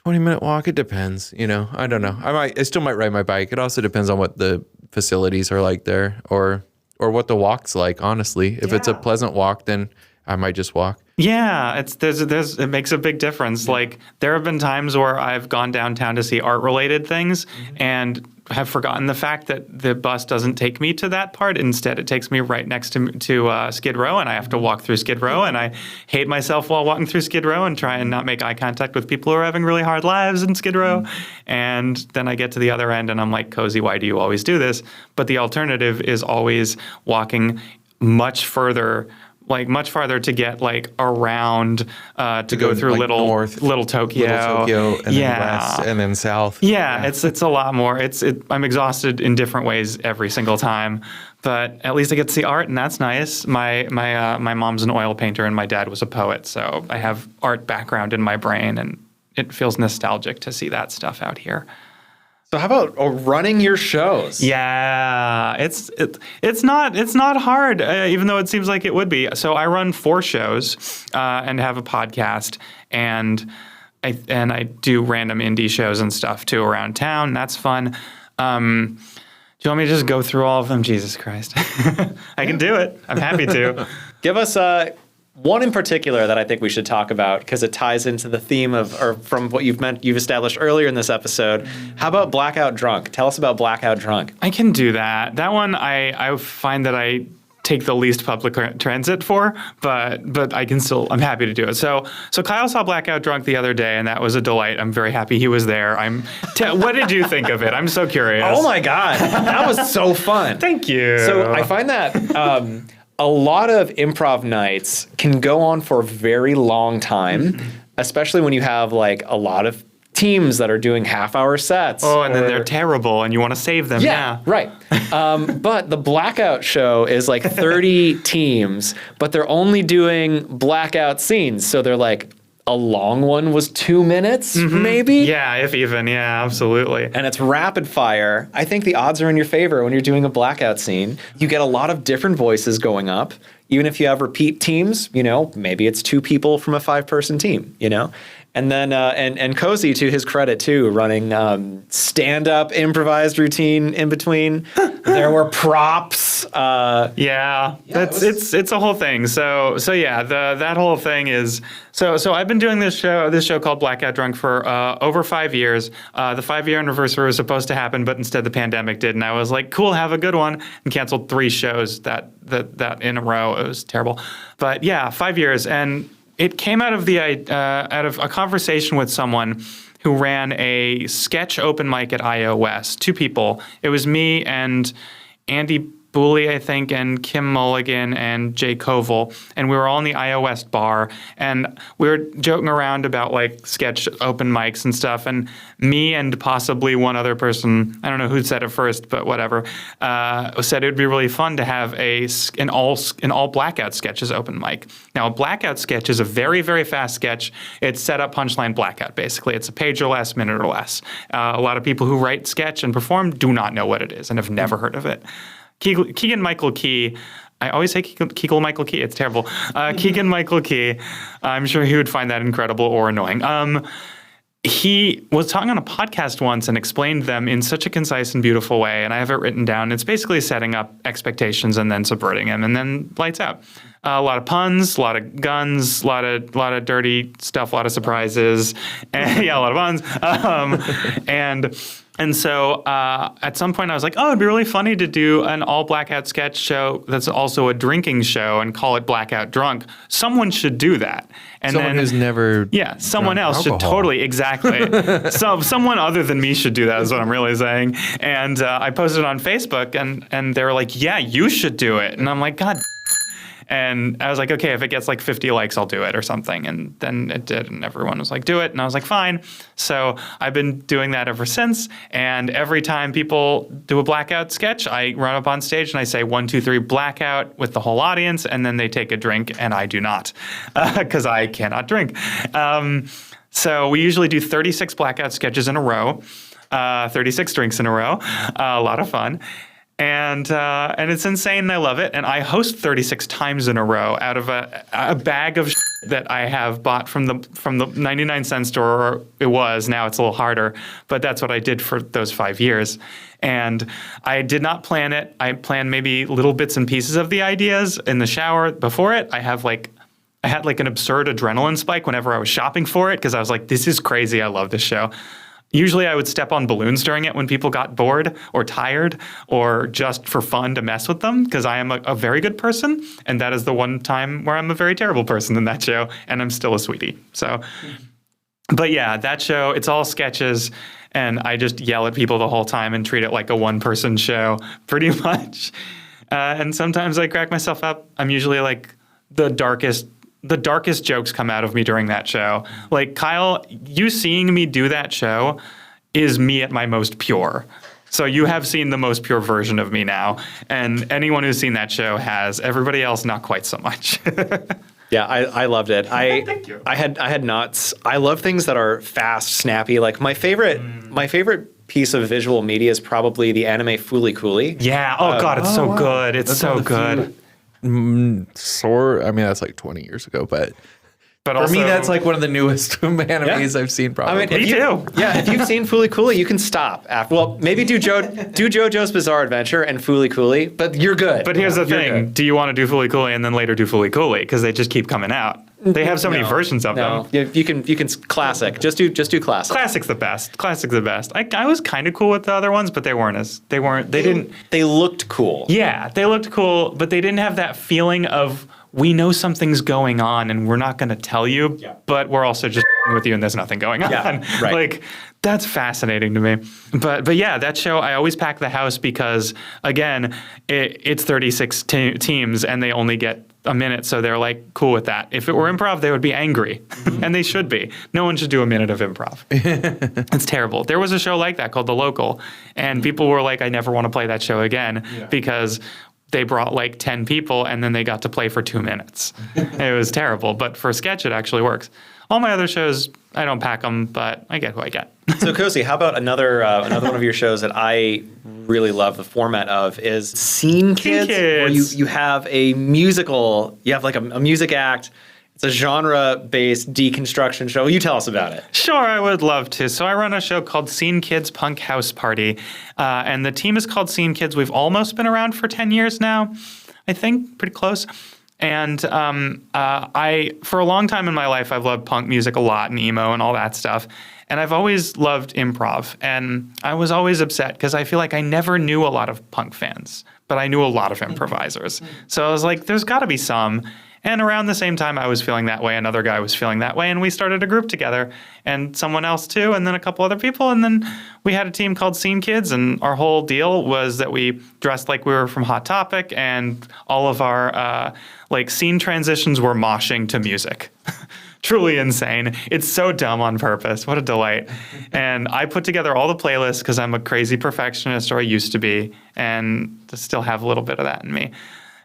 20-minute walk, it depends. I don't know. I still might ride my bike. It also depends on what the facilities are like there or what the walk's like, honestly. If it's a pleasant walk, then I might just walk. Yeah, it makes a big difference. Like there have been times where I've gone downtown to see art-related things and have forgotten the fact that the bus doesn't take me to that part. Instead, it takes me right next to Skid Row, and I have to walk through Skid Row, and I hate myself while walking through Skid Row and try and not make eye contact with people who are having really hard lives in Skid Row. And then I get to the other end, and I'm like, Cozi, why do you always do this? But the alternative is always walking much farther to get around to go through like little north, little Tokyo, and then west, and then south. Yeah, it's a lot more. I'm exhausted in different ways every single time, but at least I get to see art, and that's nice. My mom's an oil painter, and my dad was a poet, so I have art background in my brain, and it feels nostalgic to see that stuff out here. So how about running your shows? Yeah, it's not hard, even though it seems like it would be. So I run 4 shows and have a podcast, and I do random indie shows and stuff too around town. That's fun. Do you want me to just go through all of them? Jesus Christ, I can do it. I'm happy to. Give us one in particular that I think we should talk about because it ties into the theme from what you've established earlier in this episode. How about Blackout Drunk? Tell us about Blackout Drunk. I can do that. That one I find that I take the least public transit for, but I'm happy to do it. So Kyle saw Blackout Drunk the other day, and that was a delight. I'm very happy he was there. What did you think of it? I'm so curious. Oh my God, that was so fun. Thank you. So I find that a lot of improv nights can go on for a very long time, especially when you have a lot of teams that are doing half-hour sets. Oh, and then they're terrible, and you want to save them. Yeah. Right. But the Blackout show is 30 teams, but they're only doing blackout scenes. So they're a long one was 2 minutes, maybe? Yeah, if even. Yeah, absolutely. And it's rapid fire. I think the odds are in your favor when you're doing a blackout scene. You get a lot of different voices going up. Even if you have repeat teams, maybe it's 2 people from a 5-person team, And then, and Cozi, to his credit too, running stand-up improvised routine in between. There were props. Yeah, it's a whole thing. So yeah, that whole thing is so I've been doing this show called Blackout Drunk for over 5 years. The 5-year anniversary was supposed to happen, but instead the pandemic did, and I was like, cool, have a good one, and canceled 3 shows that in a row. It was terrible, but yeah, 5 years, and it came out of a conversation with someone who ran a sketch open mic at IO West. 2 people. It was me and Andy Booley, I think, and Kim Mulligan and Jay Koval, and we were all in the IO West bar, and we were joking around about like sketch open mics and stuff, and me and possibly one other person, I don't know who said it first, but whatever, said it would be really fun to have an all blackout sketches open mic. Now, a blackout sketch is a very, very fast sketch. It's set up punchline blackout, basically. It's a page or less, minute or less. A lot of people who write sketch and perform do not know what it is and have never heard of it. Keegan-Michael Key, I always say Keegan-Michael Key, it's terrible. Keegan-Michael Key, I'm sure he would find that incredible or annoying. He was talking on a podcast once and explained them in such a concise and beautiful way, and I have it written down. It's basically setting up expectations and then subverting them, and then lights out. A lot of puns, a lot of guns, a lot of dirty stuff, a lot of surprises, and yeah, a lot of puns. And so at some point I was like, oh, it'd be really funny to do an all blackout sketch show that's also a drinking show and call it Blackout Drunk. Someone should do that. And someone who's never someone else alcohol. should totally, exactly. So someone other than me should do that is what I'm really saying. And I posted it on Facebook and they were like, yeah, you should do it. And I'm like, God. And I was like, okay, if it gets like 50 likes, I'll do it or something. And then it did, and everyone was like, do it. And I was like, fine. So I've been doing that ever since. And every time people do a blackout sketch, I run up on stage and I say 1, 2, 3, blackout with the whole audience. And then they take a drink, and I do not, because I cannot drink. So we usually do 36 blackout sketches in a row, 36 drinks in a row, a lot of fun. And it's insane, and I love it. And I host 36 times in a row out of a bag of that I have bought from the 99-cent store, or it was. Now it's a little harder, but that's what I did for those 5 years. And I did not plan it. I planned maybe little bits and pieces of the ideas in the shower before it. I had like an absurd adrenaline spike whenever I was shopping for it, because I was like, this is crazy. I love this show. Usually I would step on balloons during it when people got bored or tired or just for fun to mess with them, because I am a very good person, and that is the one time where I'm a very terrible person in that show, and I'm still a sweetie. So, but yeah, that show, it's all sketches, and I just yell at people the whole time and treat it like a one-person show pretty much. And sometimes I crack myself up. I'm usually like the darkest jokes come out of me during that show. Like, Kyle, you seeing me do that show is me at my most pure. So you have seen the most pure version of me now. And anyone who's seen that show has. Everybody else, not quite so much. Yeah, I loved it. Thank you. I had nuts. I love things that are fast, snappy. Like my favorite piece of visual media is probably the anime Fooly Cooly. Yeah. Oh, God, it's so good. It's so good. I mean, that's like 20 years ago, but for also, me, that's like one of the newest animes I've seen. Probably. I mean, if you've seen Fooly Cooly, you can stop after. Well, maybe do JoJo's Bizarre Adventure and Fooly Cooly, but you're good. But here's the thing: good. Do you want to do Fooly Cooly and then later do Fooly Cooly, because they just keep coming out? They have so many versions of them. You can classic. Just do classic. Classic's the best. Classic's the best. I was kind of cool with the other ones, but they didn't. They looked cool. Yeah, they looked cool, but they didn't have that feeling of, we know something's going on and we're not going to tell you, but we're also just with you and there's nothing going on. Yeah, right. Like, that's fascinating to me. But yeah, that show, I always pack the house because, again, it's 36 teams and they only get a minute, so they're like cool with that. If it were improv, they would be angry, and they should be. No one should do a minute of improv. It's terrible. There was a show like that called The Local, and people were like, I never want to play that show again because they brought like 10 people and then they got to play for 2 minutes. It was terrible, but for a sketch, it actually works. All my other shows, I don't pack them, but I get who I get. So, Cozi, how about another one of your shows that I really love the format of is Scene Kids, where you have a musical, you have like a music act. It's a genre-based deconstruction show. You tell us about it. Sure, I would love to. So I run a show called Scene Kids Punk House Party, and the team is called Scene Kids. We've almost been around for 10 years now, I think, pretty close. And for a long time in my life, I've loved punk music a lot and emo and all that stuff. And I've always loved improv. And I was always upset because I feel like I never knew a lot of punk fans, but I knew a lot of improvisers. So I was like, there's got to be some. And around the same time I was feeling that way, another guy was feeling that way, and we started a group together, and someone else too, and then a couple other people, and then we had a team called Scene Kids, and our whole deal was that we dressed like we were from Hot Topic, and all of our scene transitions were moshing to music. Truly insane. It's so dumb on purpose. What a delight. And I put together all the playlists because I'm a crazy perfectionist, or I used to be, and I still have a little bit of that in me.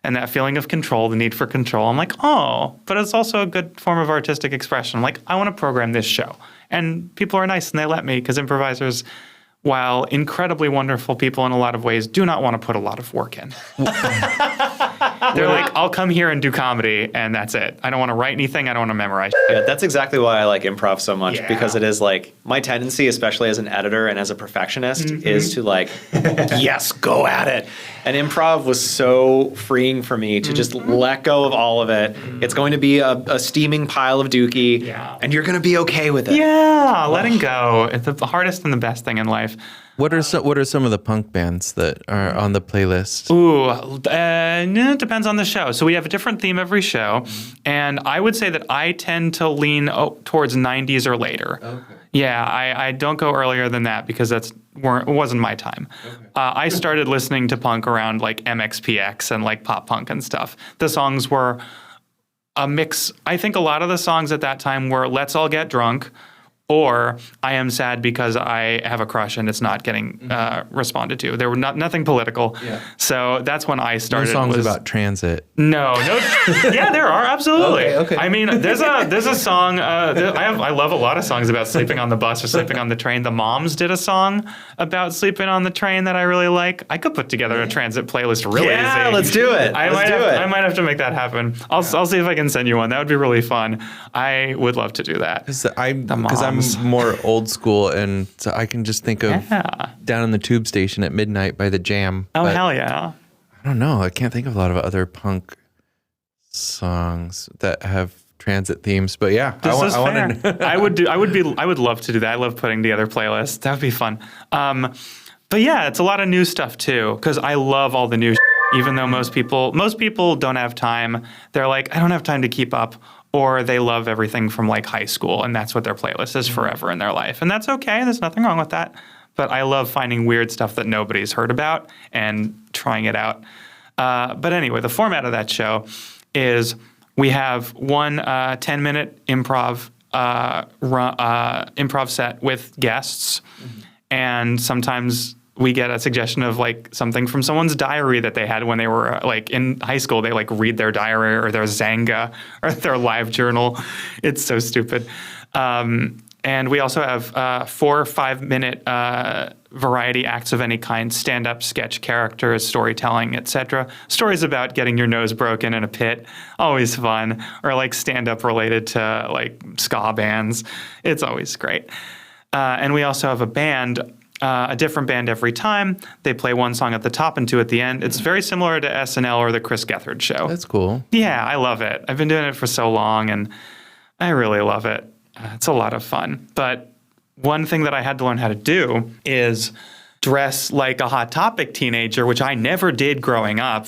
And that feeling of control, the need for control, I'm like, oh, but it's also a good form of artistic expression. I'm like, I want to program this show. And people are nice and they let me, because improvisers, while incredibly wonderful people in a lot of ways, do not want to put a lot of work in. They're like, I'll come here and do comedy, and that's it. I don't want to write anything. I don't want to memorize. Yeah, that's exactly why I like improv so much, Yeah. because it is like my tendency, especially as an editor and as a perfectionist, is to like, yes, go at it. And improv was so freeing for me to just let go of all of it. It's going to be a steaming pile of dookie, and you're going to be okay with it. Yeah, letting go. It's the hardest and the best thing in life. What are some of the punk bands that are on the playlist? Ooh, it depends on the show. So we have a different theme every show, and I would say that I tend to lean towards 90s or later. Okay. Yeah, I don't go earlier than that because it wasn't my time. Okay. I started listening to punk around like MXPX and like pop punk and stuff. The songs were a mix. I think a lot of the songs at that time were "Let's All Get Drunk," or I am sad because I have a crush and it's not getting responded to. There were nothing political. Yeah. So that's when I started. No songs about transit. No. Yeah, there are, absolutely. Okay. I mean, there's a song, I love a lot of songs about sleeping on the bus or sleeping on the train. The Moms did a song about sleeping on the train that I really like. I could put together a transit playlist really easy. Yeah, let's do it. I might have to make that happen. I'll see if I can send you one. That would be really fun. I would love to do that. Because I'm more old school, and so I can just think of Down in the Tube Station at Midnight by The Jam. Oh, hell yeah. I don't know. I can't think of a lot of other punk songs that have transit themes, but yeah, I would love to do that. I love putting together playlists. That would be fun. But yeah, it's a lot of new stuff too, because I love all the new even though most people don't have time. They're like, I don't have time to keep up. Or they love everything from like high school, and that's what their playlist is forever in their life. And that's okay. There's nothing wrong with that. But I love finding weird stuff that nobody's heard about and trying it out. But anyway, the format of that show is we have one 10-minute improv set with guests, and sometimes we get a suggestion of like something from someone's diary that they had when they were like in high school. They like read their diary or their Zanga or their live journal. It's so stupid. And we also have 4 or 5-minute variety acts of any kind: stand-up, sketch, characters, storytelling, etc. Stories about getting your nose broken in a pit, always fun, or like stand-up related to like ska bands. It's always great. And we also have a band. A different band every time. They play one song at the top and 2 at the end. It's very similar to SNL or the Chris Gethard show. That's cool. Yeah, I love it. I've been doing it for so long, and I really love it. It's a lot of fun. But one thing that I had to learn how to do is dress like a Hot Topic teenager, which I never did growing up,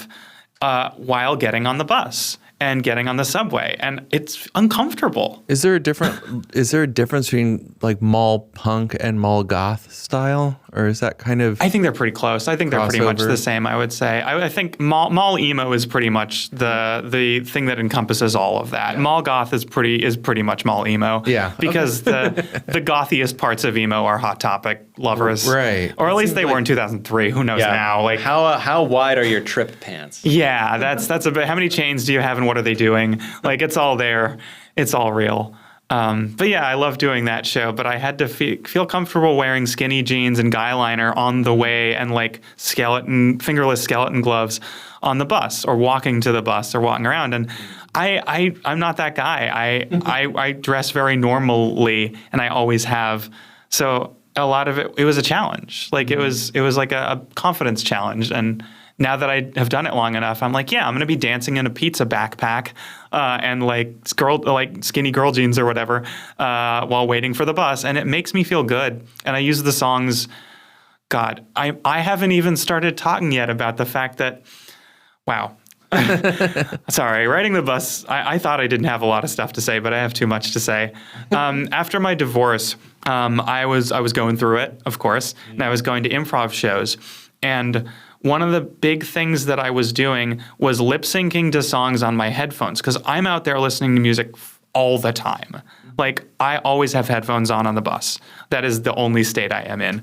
while getting on the bus and getting on the subway, and it's uncomfortable. Is there a difference between like mall punk and mall goth style, or is that kind of? I think they're pretty close. I think they're pretty much the same. I would say. I think mall emo is pretty much the thing that encompasses all of that. Yeah. Mall goth is pretty much mall emo. Yeah, because the gothiest parts of emo are Hot Topic lovers, right? Or at least they were in 2003. Who knows now? Like how wide are your trip pants? Yeah, that's a bit. How many chains do you have, and what are they doing? Like, it's all there. It's all real. But yeah, I love doing that show, but I had to feel comfortable wearing skinny jeans and guy liner on the way, and like fingerless skeleton gloves on the bus, or walking to the bus, or walking around. And I'm not that guy. I dress very normally, and I always have. So a lot of it was a challenge. Like it was like a confidence challenge. And now that I have done it long enough, I'm like, yeah, I'm going to be dancing in a pizza backpack and like skinny girl jeans or whatever while waiting for the bus. And it makes me feel good. And I use the songs. God, I haven't even started talking yet about the fact that, wow. Sorry, riding the bus, I thought I didn't have a lot of stuff to say, but I have too much to say. After my divorce, I was going through it, of course, and I was going to improv shows. And one of the big things that I was doing was lip syncing to songs on my headphones, because I'm out there listening to music all the time. Like, I always have headphones on the bus. That is the only state I am in.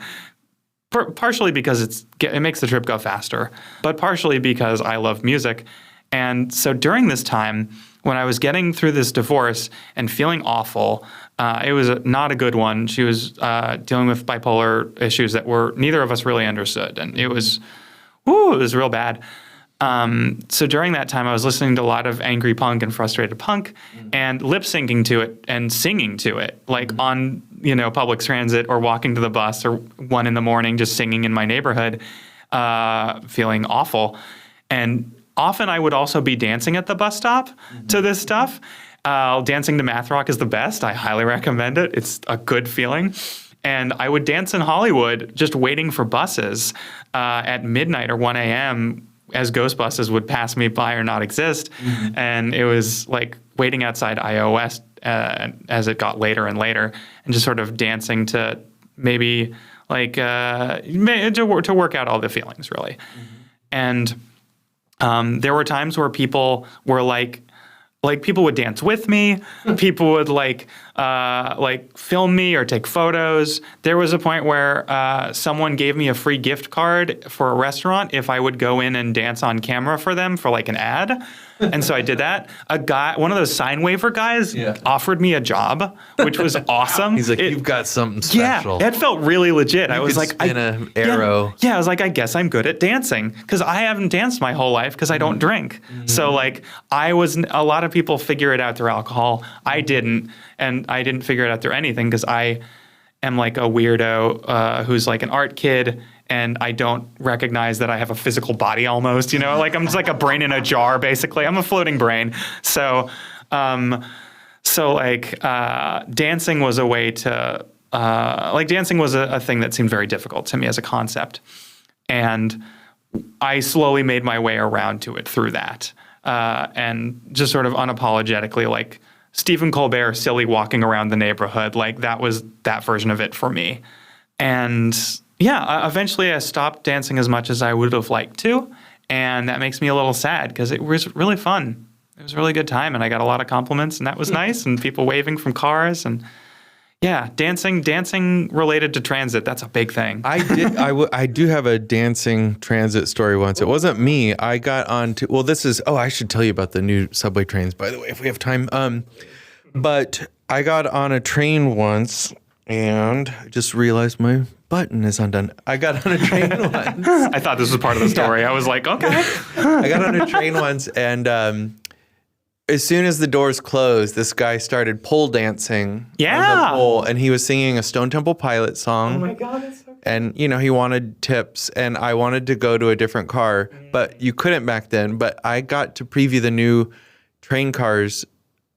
Partially because it makes the trip go faster, but partially because I love music. And so during this time, when I was getting through this divorce and feeling awful, it was not a good one. She was dealing with bipolar issues that neither of us really understood. And it was real bad. So during that time, I was listening to a lot of angry punk and frustrated punk and lip syncing to it and singing to it, like on, public transit or walking to the bus or 1 a.m, just singing in my neighborhood, feeling awful. And often I would also be dancing at the bus stop to this stuff. Dancing to math rock is the best. I highly recommend it. It's a good feeling. And I would dance in Hollywood just waiting for buses at midnight or 1 a.m. as ghost buses would pass me by or not exist. And it was like waiting outside iOS as it got later and later, and just sort of dancing to maybe like to work out all the feelings, really. And there were times where people were like people would dance with me. People would like film me or take photos. There was a point where someone gave me a free gift card for a restaurant if I would go in and dance on camera for them for like an ad. And so I did that. A guy, one of those sign waiver guys, offered me a job, which was awesome. He's like, you've got something special. Yeah, it felt really legit. I was like, spin an arrow. Yeah, I was like, I guess I'm good at dancing, because I haven't danced my whole life because I don't drink. So like, a lot of people figure it out through alcohol. I didn't, and I didn't figure it out through anything because I am like a weirdo who's like an art kid. And I don't recognize that I have a physical body almost, like I'm just like a brain in a jar, basically. I'm a floating brain. So dancing was a way to, dancing was a thing that seemed very difficult to me as a concept. And I slowly made my way around to it through that. And just sort of unapologetically, like Stephen Colbert, silly walking around the neighborhood, like that was that version of it for me. And yeah, eventually I stopped dancing as much as I would have liked to, and that makes me a little sad because it was really fun. It was a really good time, and I got a lot of compliments, and that was nice, and people waving from cars, and yeah, dancing related to transit, that's a big thing. I do have a dancing transit story once. It wasn't me. I got on to, I should tell you about the new subway trains, by the way, if we have time. But I got on a train once, and I just realized my button is undone. I got on a train once. I thought this was part of the story. Yeah. I was like, okay. I got on a train once, and as soon as the doors closed, this guy started pole dancing on the pole, and he was singing a Stone Temple Pilots song. Oh my God, that's so cool. And, he wanted tips, and I wanted to go to a different car, but you couldn't back then. But I got to preview the new train cars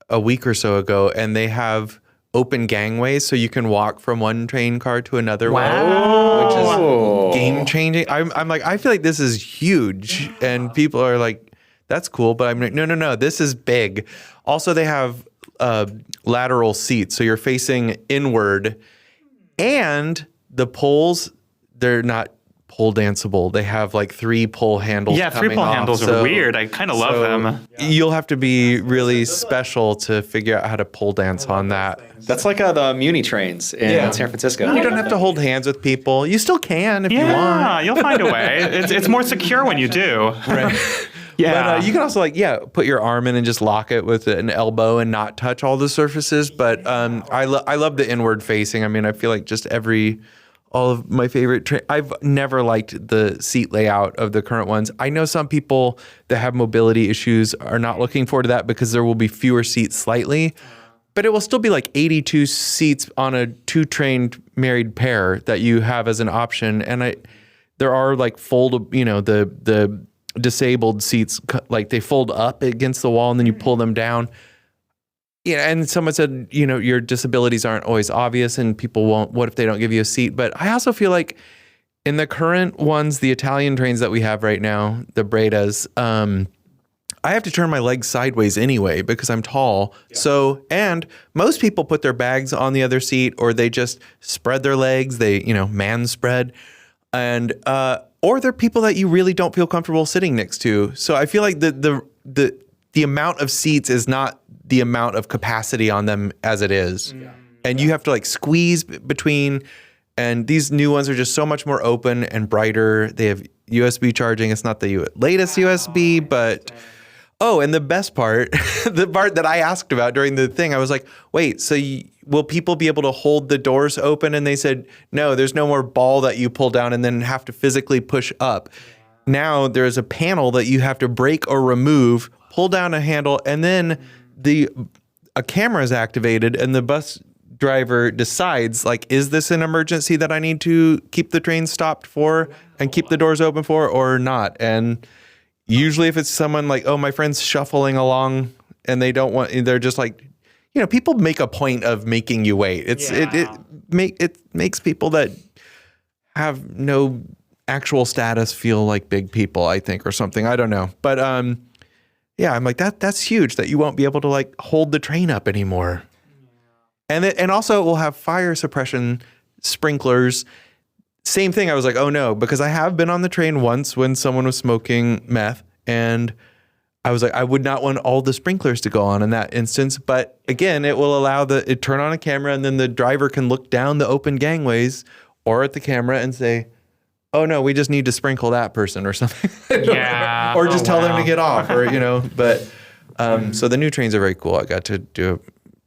a week or so ago, and they have open gangways, so you can walk from one train car to another one, which is game changing. I'm like, I feel like this is huge, and people are like, that's cool, but I'm like, no, this is big. Also, they have lateral seats, so you're facing inward, and the poles, they're not pole danceable. They have like 3 pole handles. Yeah, 3 pole handles are weird. I kind of love them. You'll have to be really special to figure out how to pole dance on that. That's like the Muni trains in San Francisco. You don't have to hold hands with people. You still can if you want. Yeah, you'll find a way. It's more secure when you do. Right. Yeah. But you can also put your arm in and just lock it with an elbow and not touch all the surfaces. But I love the inward facing. I mean, I feel like just all of my favorite I've never liked the seat layout of the current ones. I know some people that have mobility issues are not looking forward to that because there will be fewer seats slightly, but it will still be like 82 seats on a 2-trained married pair that you have as an option. And there are like the disabled seats, like they fold up against the wall and then you pull them down. Yeah, and someone said, your disabilities aren't always obvious and people won't, what if they don't give you a seat? But I also feel like in the current ones, the Italian trains that we have right now, the Bredas, I have to turn my legs sideways anyway because I'm tall. Yeah. So, and most people put their bags on the other seat or they just spread their legs, they, man spread. And, or they're people that you really don't feel comfortable sitting next to. So I feel like the amount of seats is not the amount of capacity on them as it is. Yeah. And you have to like squeeze between, and these new ones are just so much more open and brighter. They have USB charging. It's not the latest USB, but and the best part, the part that I asked about during the thing, I was like, wait, so will people be able to hold the doors open? And they said, no, there's no more ball that you pull down and then have to physically push up. Now there's a panel that you have to break or remove, pull down a handle, and then a camera is activated and the bus driver decides, like, is this an emergency that I need to keep the train stopped for and keep the doors open for or not? And usually if it's someone like, my friend's shuffling along and they're just like, people make a point of making you wait. It makes people that have no actual status feel like big people, I think, or something. I don't know. But yeah, I'm like, that's huge that you won't be able to like hold the train up anymore. And also it will have fire suppression sprinklers. Same thing. I was like, oh no, because I have been on the train once when someone was smoking meth and I was like, I would not want all the sprinklers to go on in that instance. But again, it will allow it turn on a camera and then the driver can look down the open gangways or at the camera and say, oh no, we just need to sprinkle that person or something. Yeah. Or just tell them to get off or, but so the new trains are very cool. I got to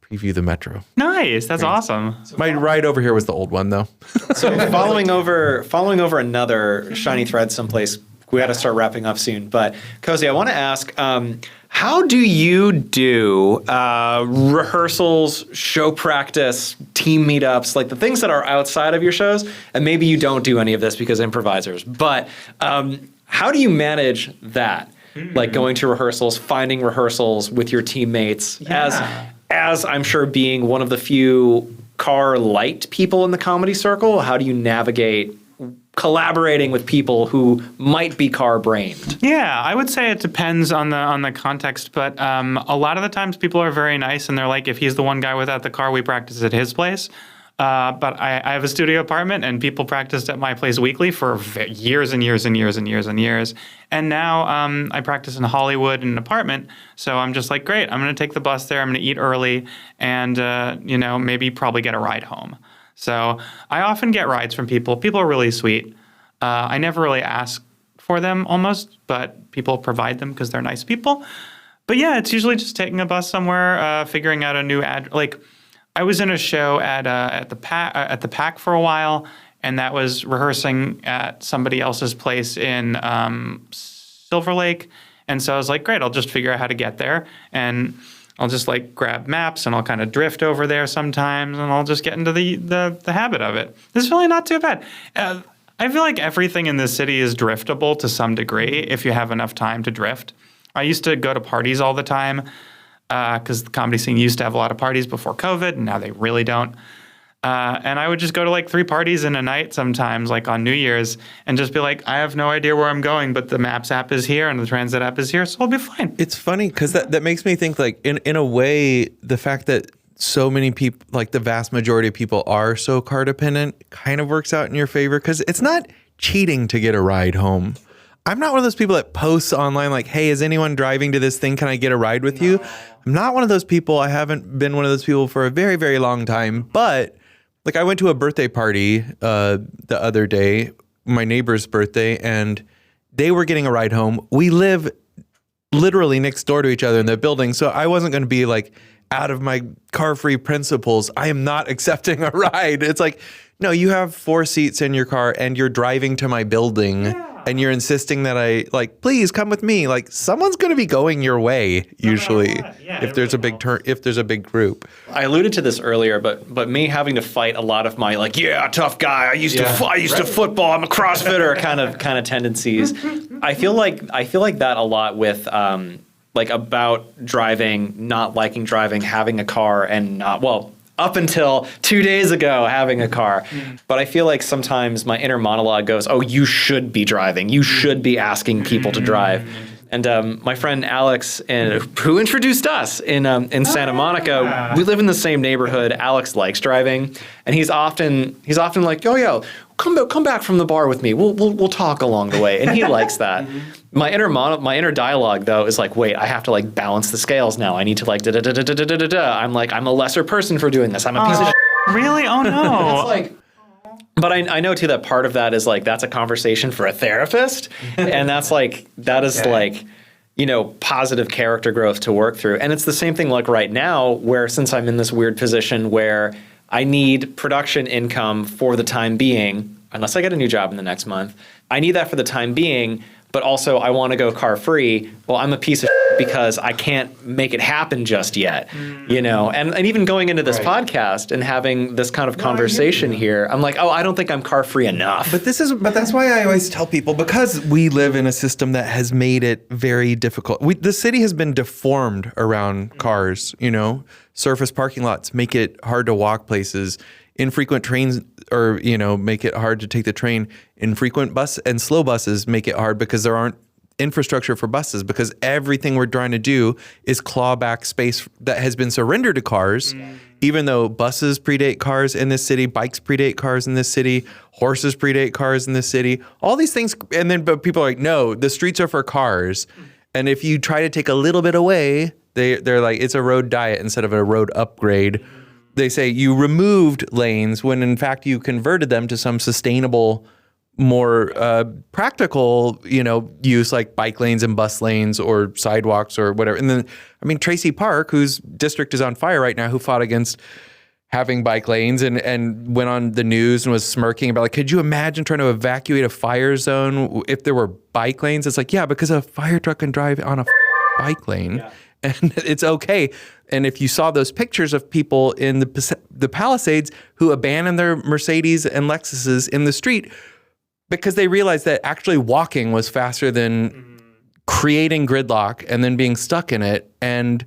preview the metro. Nice. That's awesome. My ride over here was the old one though. So following over another shiny thread someplace, we got to start wrapping up soon. But Cozi, I want to ask, how do you do rehearsals, show practice, team meetups, like the things that are outside of your shows? And maybe you don't do any of this because improvisers, but how do you manage that? Like going to rehearsals, finding rehearsals with your teammates, as I'm sure being one of the few car light people in the comedy circle, how do you navigate collaborating with people who might be car brained? Yeah, I would say it depends on the context, but a lot of the times people are very nice and they're like, if he's the one guy without the car, we practice at his place. But I have a studio apartment and people practiced at my place weekly for years and years and years and years and years. And now I practice in Hollywood in an apartment. So I'm just like, great, I'm going to take the bus there. I'm going to eat early and, maybe probably get a ride home. So I often get rides from people. People are really sweet. I never really ask for them almost, but people provide them because they're nice people. But yeah, it's usually just taking a bus somewhere, figuring out a new I was in a show at the Pack for a while, and that was rehearsing at somebody else's place in Silver Lake. And so I was like, great, I'll just figure out how to get there. And I'll just like grab maps and I'll kind of drift over there sometimes and I'll just get into the habit of it. It's really not too bad. I feel like everything in this city is driftable to some degree if you have enough time to drift. I used to go to parties all the time because the comedy scene used to have a lot of parties before COVID and now they really don't. And I would just go to like 3 parties in a night sometimes, like on New Year's, and just be like, I have no idea where I'm going, but the Maps app is here and the Transit app is here, so I'll be fine. It's funny because that makes me think like in a way, the fact that so many people, like the vast majority of people are so car dependent kind of works out in your favor because it's not cheating to get a ride home. I'm not one of those people that posts online like, hey, is anyone driving to this thing? Can I get a ride with you? I'm not one of those people. I haven't been one of those people for a very, very long time, but like I went to a birthday party the other day, my neighbor's birthday, and they were getting a ride home. We live literally next door to each other in the building, so I wasn't going to be like out of my car-free principles. I am not accepting a ride. It's like, no, you have 4 seats in your car and you're driving to my building and you're insisting that I like, please come with me. Like someone's going to be going your way usually if there's a big if there's a big group. I alluded to this earlier, but me having to fight a lot of my like, tough guy. I used to football. I'm a CrossFitter kind of tendencies. I feel like that a lot with like about driving, not liking driving, having a car, and not up until 2 days ago, having a car. But I feel like sometimes my inner monologue goes, oh, you should be driving. You should be asking people to drive. And my friend Alex, who introduced us in Santa Monica, we live in the same neighborhood. Alex likes driving, and he's often like, oh, come back from the bar with me. We'll talk along the way, and he likes that. My inner dialogue though is like, wait, I have to like balance the scales now. I need to like I'm like, I'm a lesser person for doing this. I'm a piece of shit. Really? Oh no. It's like, but I know too that part of that is like that's a conversation for a therapist, and that is like, you know, positive character growth to work through. And it's the same thing like right now, where since I'm in this weird position where I need production income for the time being, unless I get a new job in the next month, I need that for the time being. But also I want to go car free. Well, I'm a piece of shit because I can't make it happen just yet, you know? And even going into this podcast and having this kind of conversation here, I'm like, oh, I don't think I'm car free enough. But that's why I always tell people, because we live in a system that has made it very difficult. The city has been deformed around cars, you know? Surface parking lots make it hard to walk places. Infrequent trains, or, you know, make it hard to take the train. Infrequent bus and slow buses make it hard because there aren't infrastructure for buses, because everything we're trying to do is claw back space that has been surrendered to cars, even though buses predate cars in this city, bikes predate cars in this city, horses predate cars in this city, all these things. And then but people are like, no, the streets are for cars. And if you try to take a little bit away, they're like, it's a road diet instead of a road upgrade. They say you removed lanes when in fact you converted them to some sustainable, more practical, you know, use, like bike lanes and bus lanes or sidewalks or whatever. And then, I mean, Tracy Park, whose district is on fire right now, who fought against having bike lanes and went on the news and was smirking about, like, could you imagine trying to evacuate a fire zone if there were bike lanes? It's like, yeah, because a fire truck can drive on a bike lane. Yeah. And it's okay. And if you saw those pictures of people in the Palisades who abandoned their Mercedes and Lexuses in the street because they realized that actually walking was faster than creating gridlock and then being stuck in it. And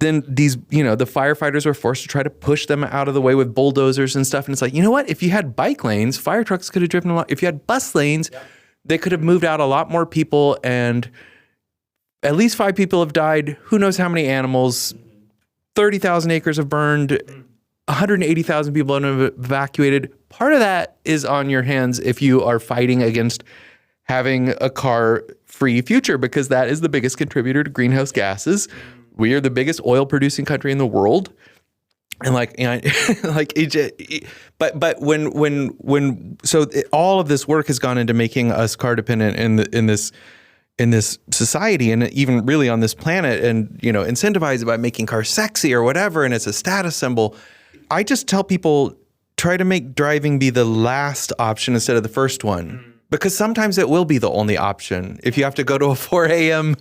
then these, you know, the firefighters were forced to try to push them out of the way with bulldozers and stuff. And it's like, you know what? If you had bike lanes, fire trucks could have driven a lot. If you had bus lanes, they could have moved out a lot more people, and at least 5 people have died. Who knows how many animals? 30,000 acres have burned. 180,000 people have evacuated. Part of that is on your hands if you are fighting against having a car-free future, because that is the biggest contributor to greenhouse gases. We are the biggest oil-producing country in the world. And all of this work has gone into making us car dependent in this society, and even really on this planet, and, you know, incentivized by making cars sexy or whatever, and it's a status symbol. I just tell people, try to make driving be the last option instead of the first one, because sometimes it will be the only option. If you have to go to a 4 a.m.,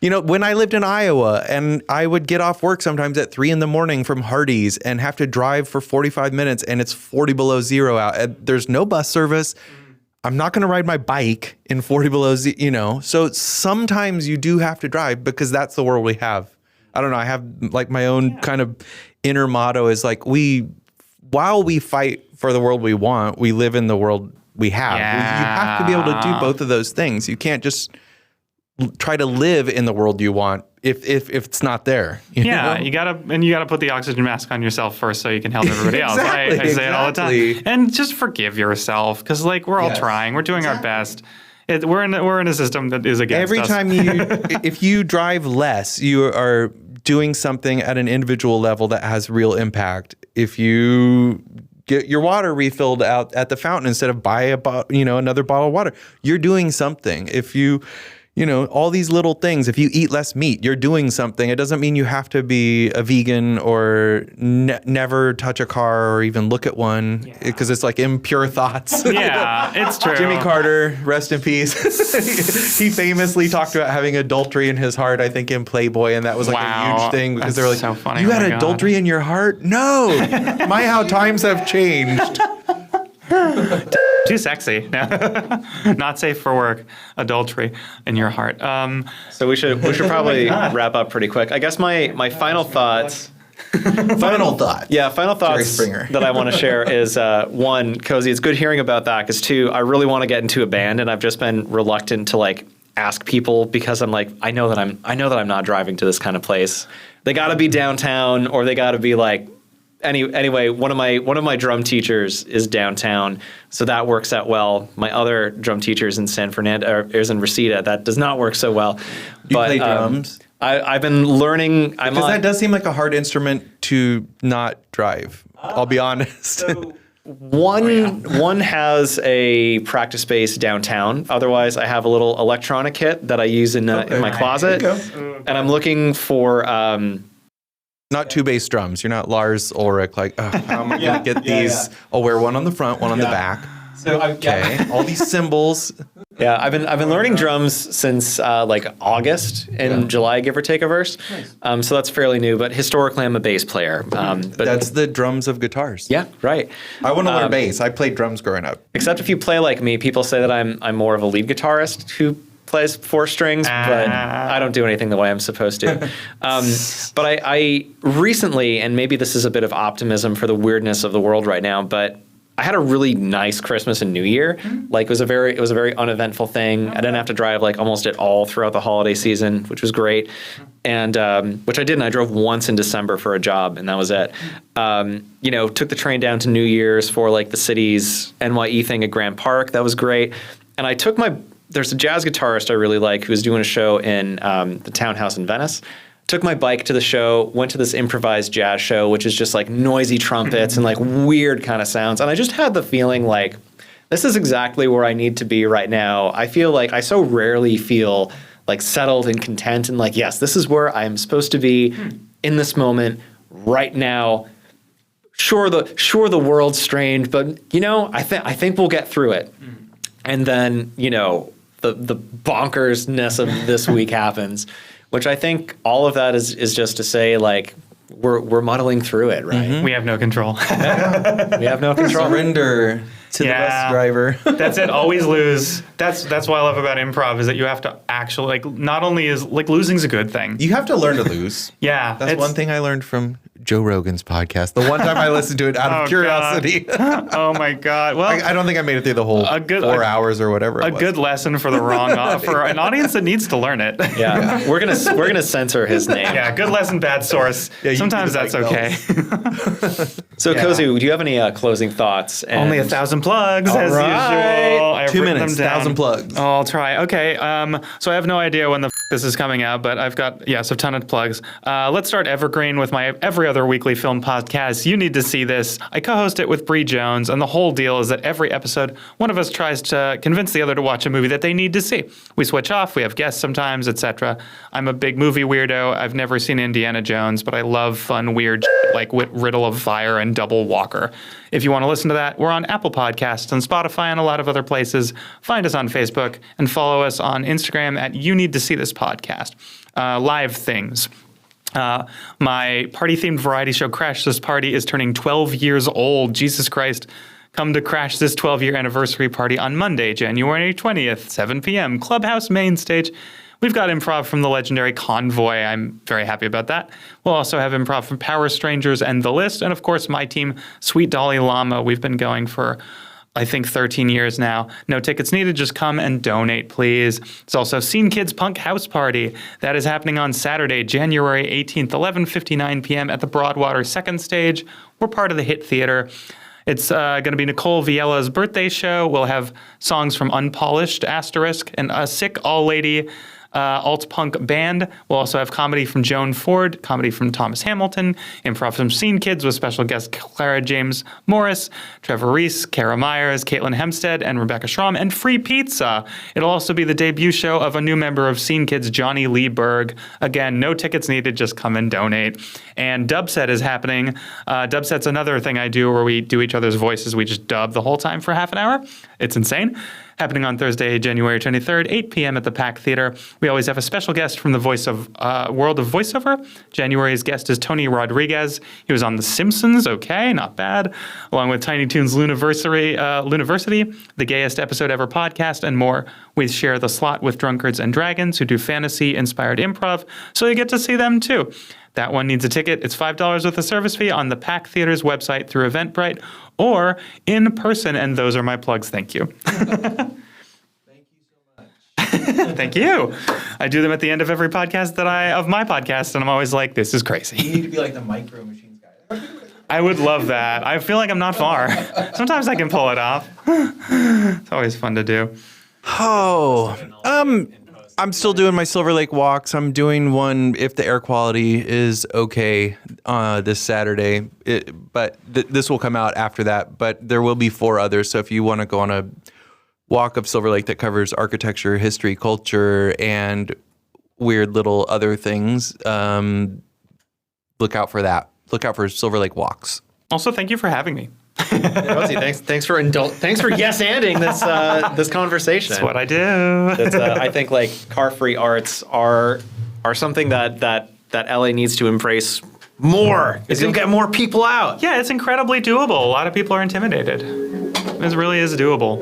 you know, when I lived in Iowa and I would get off work sometimes at 3 a.m. from Hardee's and have to drive for 45 minutes and it's 40 below zero out, and there's no bus service. I'm not going to ride my bike in 40 below zero, you know. So sometimes you do have to drive because that's the world we have. I don't know. I have like my own kind of inner motto is like, while we fight for the world we want, we live in the world we have. Yeah. You have to be able to do both of those things. You can't just try to live in the world you want if it's not there. You know? You gotta put the oxygen mask on yourself first so you can help everybody else. I say it all the time. And just forgive yourself, because like we're all trying, we're doing our best. We're in a system that is against every us. time if you drive less, you are doing something at an individual level that has real impact. If you get your water refilled out at the fountain instead of buy another bottle of water, you're doing something. If you all these little things. If you eat less meat, you're doing something. It doesn't mean you have to be a vegan or never touch a car or even look at one, because it's like impure thoughts. Yeah, it's true. Jimmy Carter, rest in peace. He famously talked about having adultery in his heart, I think, in Playboy, and that was like a huge thing because they were like, so funny. "You had adultery in your heart?" No, my how times have changed. Too sexy. Not safe for work. Adultery in your heart. So we should probably wrap up pretty quick. I guess my final thoughts. Final thoughts. Yeah, final thoughts that I want to share is one, Cozi, it's good hearing about that, because two, I really want to get into a band, and I've just been reluctant to like ask people because I'm like, I know that I'm not driving to this kind of place. They got to be downtown, or they got to be like. Anyway, one of my drum teachers is downtown, so that works out well. My other drum teacher's in San Fernando, is in Reseda. That does not work so well. You play drums? I've been learning. Because that does seem like a hard instrument to not drive. I'll be honest. So one has a practice space downtown. Otherwise, I have a little electronic kit that I use in my closet, and I'm looking for. Not two bass drums. You're not Lars Ulrich, like, how am I going to get these? Yeah. I'll wear one on the front, one on the back. So all these cymbals. Yeah, I've been learning drums since like August and July, give or take a verse. Nice. So that's fairly new, but historically I'm a bass player. But that's the drums of guitars. Yeah, right. I want to learn bass. I played drums growing up. Except if you play like me, people say that I'm more of a lead guitarist who plays 4 strings, but I don't do anything the way I'm supposed to. But I recently, and maybe this is a bit of optimism for the weirdness of the world right now, but I had a really nice Christmas and New Year. Like it was a very uneventful thing. I didn't have to drive like almost at all throughout the holiday season, which was great. And which I did, and I drove once in December for a job, and that was it. Took the train down to New Year's for like the city's NYE thing at Grant Park. That was great. And I took there's a jazz guitarist I really like who's doing a show in the Townhouse in Venice. Took my bike to the show, went to this improvised jazz show, which is just like noisy trumpets and like weird kind of sounds. And I just had the feeling like, this is exactly where I need to be right now. I feel like I so rarely feel like settled and content and like, yes, this is where I'm supposed to be in this moment right now. Sure, the world's strange, but I think we'll get through it. And then, the bonkersness of this week happens, which I think all of that is just to say, like, we're muddling through it, right? Mm-hmm. We have no control. We have no control. Surrender to the bus driver. That's it. Always lose. That's what I love about improv is that you have to actually, like, not only is, like, losing's a good thing. You have to learn to lose. Yeah. That's one thing I learned from Joe Rogan's podcast. The one time I listened to it out of curiosity. Oh my God. Well, I don't think I made it through the whole 4 hours or whatever it was. A good lesson for the wrong, for an audience that needs to learn it. Yeah. We're gonna censor his name. Yeah. Good lesson, bad source. Yeah, sometimes that's okay. So Cozi, do you have any closing thoughts? Only 1,000 plugs as usual. I have 2 minutes, 1,000 plugs. Oh, I'll try. Okay. So I have no idea when this is coming out, but I've got, a ton of plugs. Let's start evergreen with my every other weekly film podcast. You Need to See This. I co-host it with Bree Jones, and the whole deal is that every episode, one of us tries to convince the other to watch a movie that they need to see. We switch off, we have guests sometimes, etc. I'm a big movie weirdo. I've never seen Indiana Jones, but I love fun, weird shit like Riddle of Fire and Double Walker. If you want to listen to that, we're on Apple Podcasts and Spotify and a lot of other places. Find us on Facebook and follow us on Instagram at You Need to See This Podcast. Live things. My party-themed variety show, Crash This Party, is turning 12 years old. Jesus Christ. Come to Crash This 12-year anniversary party on Monday, January 20th, 7 p.m., Clubhouse Main Stage. We've got improv from the legendary Convoy. I'm very happy about that. We'll also have improv from Power Strangers and The List, and of course my team, Sweet Dolly Llama. We've been going for, I think, 13 years now. No tickets needed. Just come and donate, please. It's also Scene Kids Punk House Party. That is happening on Saturday, January 18th, 11:59 p.m. at the Broadwater Second Stage. We're part of the Hit Theater. It's going to be Nicole Viela's birthday show. We'll have songs from Unpolished, Asterisk, and a sick all-lady alt-punk band. We'll also have comedy from Joan Ford, comedy from Thomas Hamilton, improv from Scene Kids with special guests Clara James Morris, Trevor Reese, Kara Myers, Caitlin Hempstead, and Rebecca Schramm, and free pizza. It'll also be the debut show of a new member of Scene Kids, Johnny Lee Berg. Again, no tickets needed, just come and donate. And Dubset is happening. Dubset's another thing I do where we do each other's voices. We just dub the whole time for half an hour. It's insane. Happening on Thursday, January 23rd, 8 p.m. at the Pack Theater. We always have a special guest from the world of voiceover. January's guest is Tony Rodriguez. He was on The Simpsons, okay, not bad, along with Tiny Toons Luniversity, the Gayest Episode Ever podcast, and more. We share the slot with Drunkards and Dragons, who do fantasy-inspired improv, so you get to see them too. That one needs a ticket. It's $5 with a service fee on the Pack Theater's website through Eventbrite or in person, and those are my plugs. Thank you. Thank you so much. Thank you. I do them at the end of every podcast of my podcast, and I'm always like, this is crazy. You need to be like the Micro Machines guy. I would love that. I feel like I'm not far. Sometimes I can pull it off. It's always fun to do. I'm still doing my Silver Lake walks. I'm doing one if the air quality is okay this Saturday. This will come out after that. But there will be 4 others. So if you want to go on a walk of Silver Lake that covers architecture, history, culture, and weird little other things, look out for that. Look out for Silver Lake walks. Also, thank you for having me. Rosie, thanks for yes-anding this conversation. That's what I do. I think like car-free arts are something that LA needs to embrace more. It's going to get more people out. Yeah, it's incredibly doable. A lot of people are intimidated. It really is doable.